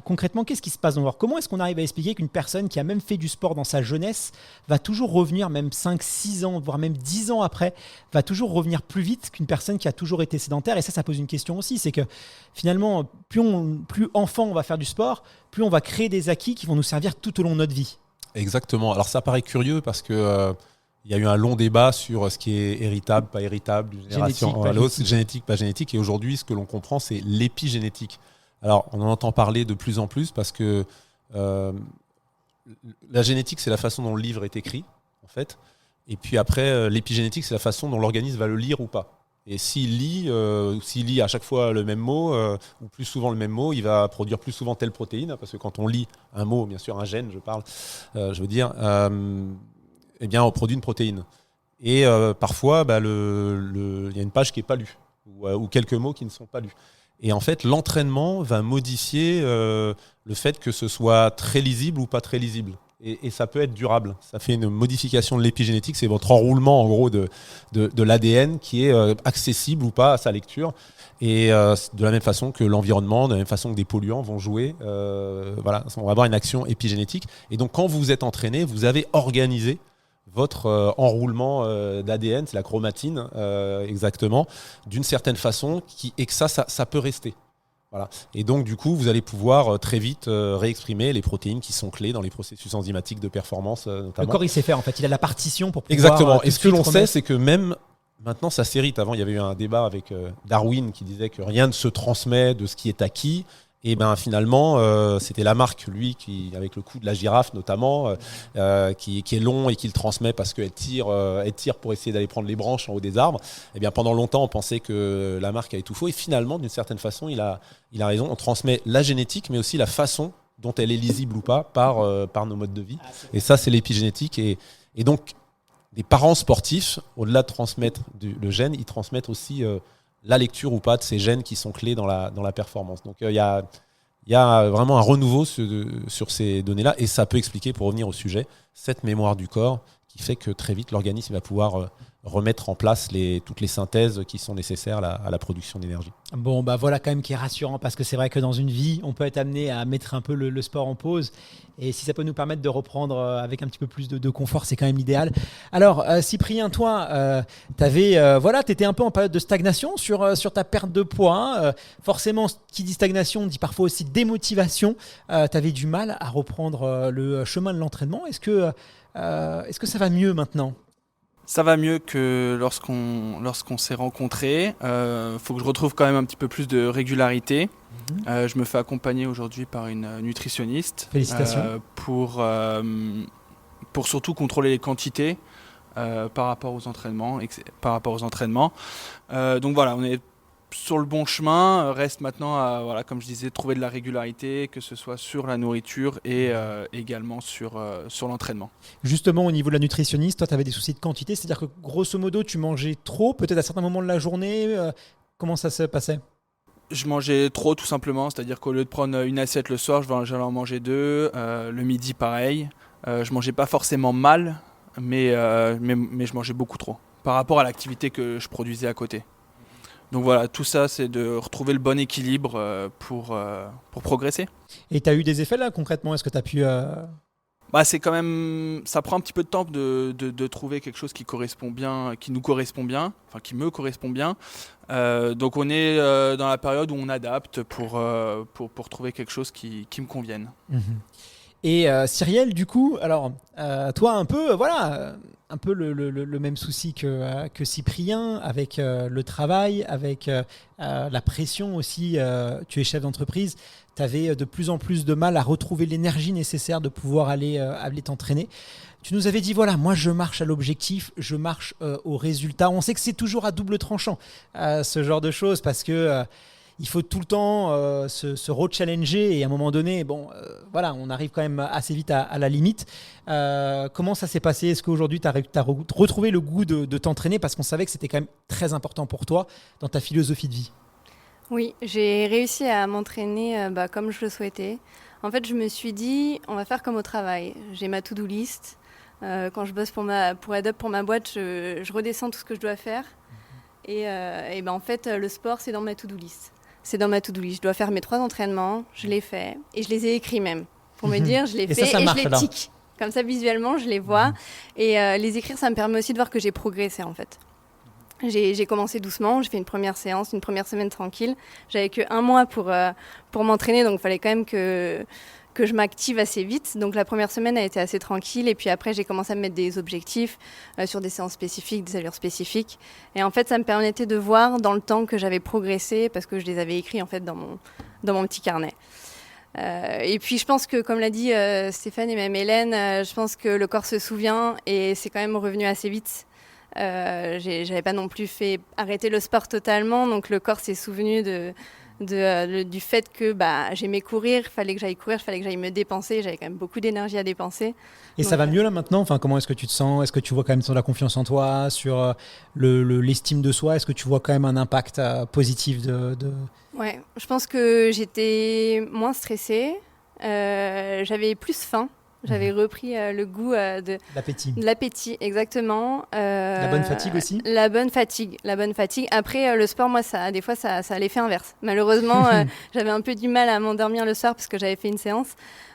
[SPEAKER 2] concrètement, qu'est-ce qui se passe dans le corps ? Comment est-ce qu'on arrive à expliquer qu'une personne qui a même fait du sport dans sa jeunesse va toujours revenir, même 5, 6 ans, voire même 10 ans après, va toujours revenir plus vite qu'une personne qui a toujours été sédentaire ? Et ça pose une question aussi, c'est que finalement, plus enfant on va faire du sport, plus on va créer des acquis qui vont nous servir tout au long de notre vie.
[SPEAKER 3] Exactement. Alors ça paraît curieux parce que... il y a eu un long débat sur ce qui est héritable, pas héritable, d'une génération à l'autre, génétique, pas génétique. Et aujourd'hui, ce que l'on comprend, c'est l'épigénétique. Alors, on en entend parler de plus en plus parce que la génétique, c'est la façon dont le livre est écrit, en fait. Et puis après, l'épigénétique, c'est la façon dont l'organisme va le lire ou pas. Et s'il lit à chaque fois le même mot, ou plus souvent le même mot, il va produire plus souvent telle protéine, parce que quand on lit un mot, bien sûr un gène, eh bien on produit une protéine. Et parfois, il y a une page qui n'est pas lue, ou quelques mots qui ne sont pas lus. Et en fait, l'entraînement va modifier le fait que ce soit très lisible ou pas très lisible. Et ça peut être durable. Ça fait une modification de l'épigénétique. C'est votre enroulement, en gros, de l'ADN qui est accessible ou pas à sa lecture. Et de la même façon que l'environnement, de la même façon que des polluants vont jouer. On va avoir une action épigénétique. Et donc, quand vous êtes entraîné, vous avez organisé votre enroulement d'ADN, c'est la chromatine exactement, d'une certaine façon, et que ça peut rester. Voilà. Et donc, du coup, vous allez pouvoir très vite réexprimer les protéines qui sont clés dans les processus enzymatiques de performance, notamment.
[SPEAKER 2] Le corps, il sait faire, en fait. Il a la partition pour pouvoir...
[SPEAKER 3] Exactement. Et ce que l'on sait, c'est que même maintenant, ça s'hérite. Avant, il y avait eu un débat avec Darwin qui disait que rien ne se transmet de ce qui est acquis. Et ben finalement, c'était Lamarck, lui, qui, avec le coup de la girafe notamment, qui est long et qui le transmet parce qu'elle tire pour essayer d'aller prendre les branches en haut des arbres. Et bien pendant longtemps, on pensait que Lamarck avait tout faux. Et finalement, d'une certaine façon, il a raison. On transmet la génétique, mais aussi la façon dont elle est lisible ou pas par nos modes de vie. Et ça, c'est l'épigénétique. Et donc, des parents sportifs, au-delà de transmettre le gène, ils transmettent aussi la lecture ou pas de ces gènes qui sont clés dans la performance. Donc il y a vraiment un renouveau sur ces données-là, et ça peut expliquer, pour revenir au sujet, cette mémoire du corps qui fait que très vite l'organisme va pouvoir remettre en place toutes les synthèses qui sont nécessaires à la production d'énergie.
[SPEAKER 2] Bon, voilà quand même qui est rassurant, parce que c'est vrai que dans une vie, on peut être amené à mettre un peu le sport en pause, et si ça peut nous permettre de reprendre avec un petit peu plus de confort, c'est quand même l'idéal. Alors Cyprien, toi, t'étais un peu en période de stagnation sur ta perte de poids. Forcément, qui dit stagnation dit parfois aussi démotivation. T'avais du mal à reprendre le chemin de l'entraînement. Est-ce que ça va mieux maintenant ?
[SPEAKER 8] Ça va mieux que lorsqu'on s'est rencontrés. Faut que je retrouve quand même un petit peu plus de régularité. Je me fais accompagner aujourd'hui par une nutritionniste.
[SPEAKER 2] Félicitations.
[SPEAKER 8] Pour surtout contrôler les quantités par rapport aux entraînements. Donc voilà, on est sur le bon chemin. Reste maintenant à, comme je disais, trouver de la régularité, que ce soit sur la nourriture et également sur l'entraînement.
[SPEAKER 2] Justement, au niveau de la nutritionniste, toi, tu avais des soucis de quantité, c'est-à-dire que grosso modo, tu mangeais trop, peut-être à certains moments de la journée. Comment ça se passait ?
[SPEAKER 8] Je mangeais trop, tout simplement, c'est-à-dire qu'au lieu de prendre une assiette le soir, j'allais en manger 2, le midi pareil. Je mangeais pas forcément mal, mais je mangeais beaucoup trop par rapport à l'activité que je produisais à côté. Donc voilà, tout ça, c'est de retrouver le bon équilibre pour progresser.
[SPEAKER 2] Et tu as eu des effets là, concrètement ? Est-ce que tu as pu...
[SPEAKER 8] c'est quand même, ça prend un petit peu de temps de trouver quelque chose qui correspond bien, qui nous correspond bien, enfin qui me correspond bien. Donc on est dans la période où on adapte pour trouver quelque chose qui me convienne.
[SPEAKER 2] Et Cyrielle, du coup, alors toi un peu, un peu le même souci que Cyprien, avec le travail, avec la pression aussi. Tu es chef d'entreprise, tu avais de plus en plus de mal à retrouver l'énergie nécessaire de pouvoir aller t'entraîner. Tu nous avais dit, moi je marche à l'objectif, je marche au résultat. On sait que c'est toujours à double tranchant, ce genre de choses, parce que il faut tout le temps se re-challenger, et à un moment donné, on arrive quand même assez vite à la limite. Comment ça s'est passé ? Est-ce qu'aujourd'hui, tu as retrouvé le goût de t'entraîner, parce qu'on savait que c'était quand même très important pour toi dans ta philosophie de vie ?
[SPEAKER 9] Oui, j'ai réussi à m'entraîner comme je le souhaitais. En fait, je me suis dit, on va faire comme au travail. J'ai ma to-do list. Quand je bosse pour Adobe, pour ma boîte, je redescends tout ce que je dois faire. Et en fait, le sport, c'est dans ma to-do list. C'est dans ma to-do list. Je dois faire mes 3 entraînements, je les fais. Et je les ai écrits même, pour me dire, je les fais
[SPEAKER 2] ça
[SPEAKER 9] et
[SPEAKER 2] marche,
[SPEAKER 9] je les tique. Comme ça, visuellement, je les vois. Et les écrire, ça me permet aussi de voir que j'ai progressé, en fait. J'ai commencé doucement, j'ai fait une première séance, une première semaine tranquille. J'avais que 1 mois pour m'entraîner, donc il fallait quand même que je m'active assez vite. Donc la première semaine a été assez tranquille, et puis après j'ai commencé à me mettre des objectifs sur des séances spécifiques, des allures spécifiques. Et en fait ça me permettait de voir dans le temps que j'avais progressé, parce que je les avais écrits en fait dans mon petit carnet. Et puis je pense que, comme l'a dit Stéphane et même Hélène, je pense que le corps se souvient, et c'est quand même revenu assez vite. J'avais pas non plus fait arrêter le sport totalement, donc le corps s'est souvenu du fait que j'aimais courir, fallait que j'aille courir, fallait que j'aille me dépenser, j'avais quand même beaucoup d'énergie à dépenser.
[SPEAKER 2] Et ça va mieux là maintenant? Enfin, comment est-ce que tu te sens? Est-ce que tu vois quand même sur la confiance en toi, sur l'estime de soi? Est-ce que tu vois quand même un impact positif
[SPEAKER 9] Ouais, je pense que j'étais moins stressée, j'avais plus faim. J'avais repris le goût de l'appétit, exactement.
[SPEAKER 2] La bonne fatigue aussi?
[SPEAKER 9] La bonne fatigue. Après, le sport, moi, des fois, ça a l'effet inverse. Malheureusement, j'avais un peu du mal à m'endormir le soir parce que j'avais fait une séance.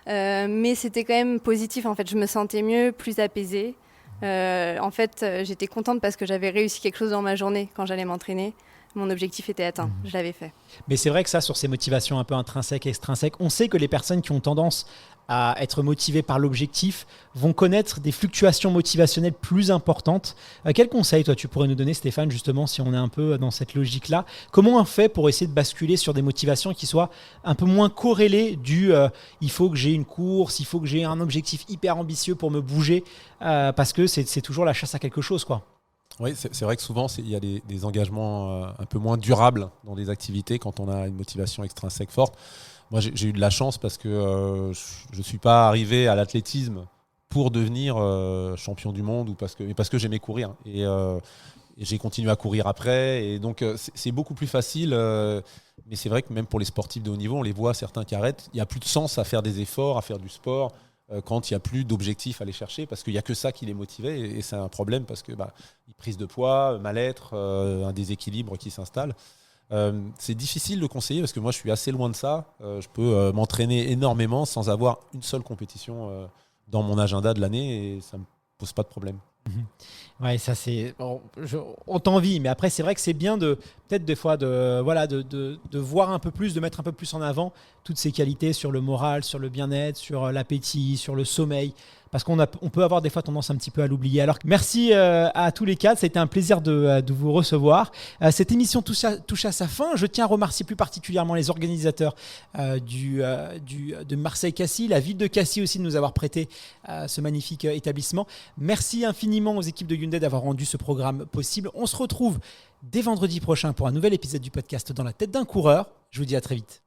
[SPEAKER 9] Mais c'était quand même positif. En fait, je me sentais mieux, plus apaisée. En fait, j'étais contente parce que j'avais réussi quelque chose dans ma journée quand j'allais m'entraîner. Mon objectif était atteint, je l'avais fait.
[SPEAKER 2] Mais c'est vrai que ça, sur ces motivations un peu intrinsèques, extrinsèques, on sait que les personnes qui ont tendance à être motivées par l'objectif vont connaître des fluctuations motivationnelles plus importantes. Quel conseil, toi, tu pourrais nous donner, Stéphane, justement, si on est un peu dans cette logique-là? Comment on fait pour essayer de basculer sur des motivations qui soient un peu moins corrélées il faut que j'ai une course, il faut que j'ai un objectif hyper ambitieux pour me bouger, parce que c'est toujours la chasse à quelque chose, quoi.
[SPEAKER 3] Oui, c'est vrai que souvent, il y a des engagements un peu moins durables dans des activités quand on a une motivation extrinsèque forte. Moi, j'ai eu de la chance parce que je ne suis pas arrivé à l'athlétisme pour devenir champion du monde ou parce que j'aimais courir. Et j'ai continué à courir après. Et donc, c'est beaucoup plus facile. Mais c'est vrai que même pour les sportifs de haut niveau, on les voit, certains qui arrêtent. Il n'y a plus de sens à faire des efforts, à faire du sport quand il n'y a plus d'objectifs à aller chercher parce qu'il n'y a que ça qui les motivait. Et c'est un problème parce que prise de poids, mal-être, un déséquilibre qui s'installe. C'est difficile de conseiller parce que moi je suis assez loin de ça. Je peux m'entraîner énormément sans avoir une seule compétition dans mon agenda de l'année et ça ne me pose pas de problème.
[SPEAKER 2] Ouais, ça c'est. On t'envie, mais après c'est vrai que c'est bien peut-être des fois de voir un peu plus, de mettre un peu plus en avant toutes ces qualités sur le moral, sur le bien-être, sur l'appétit, sur le sommeil. Parce qu'on peut avoir des fois tendance un petit peu à l'oublier. Alors merci à tous les quatre, ça a été un plaisir de vous recevoir. Cette émission touche à sa fin. Je tiens à remercier plus particulièrement les organisateurs de Marseille-Cassis, la ville de Cassis aussi de nous avoir prêté ce magnifique établissement. Merci infiniment aux équipes de Hyundai d'avoir rendu ce programme possible. On se retrouve dès vendredi prochain pour un nouvel épisode du podcast Dans la tête d'un coureur. Je vous dis à très vite.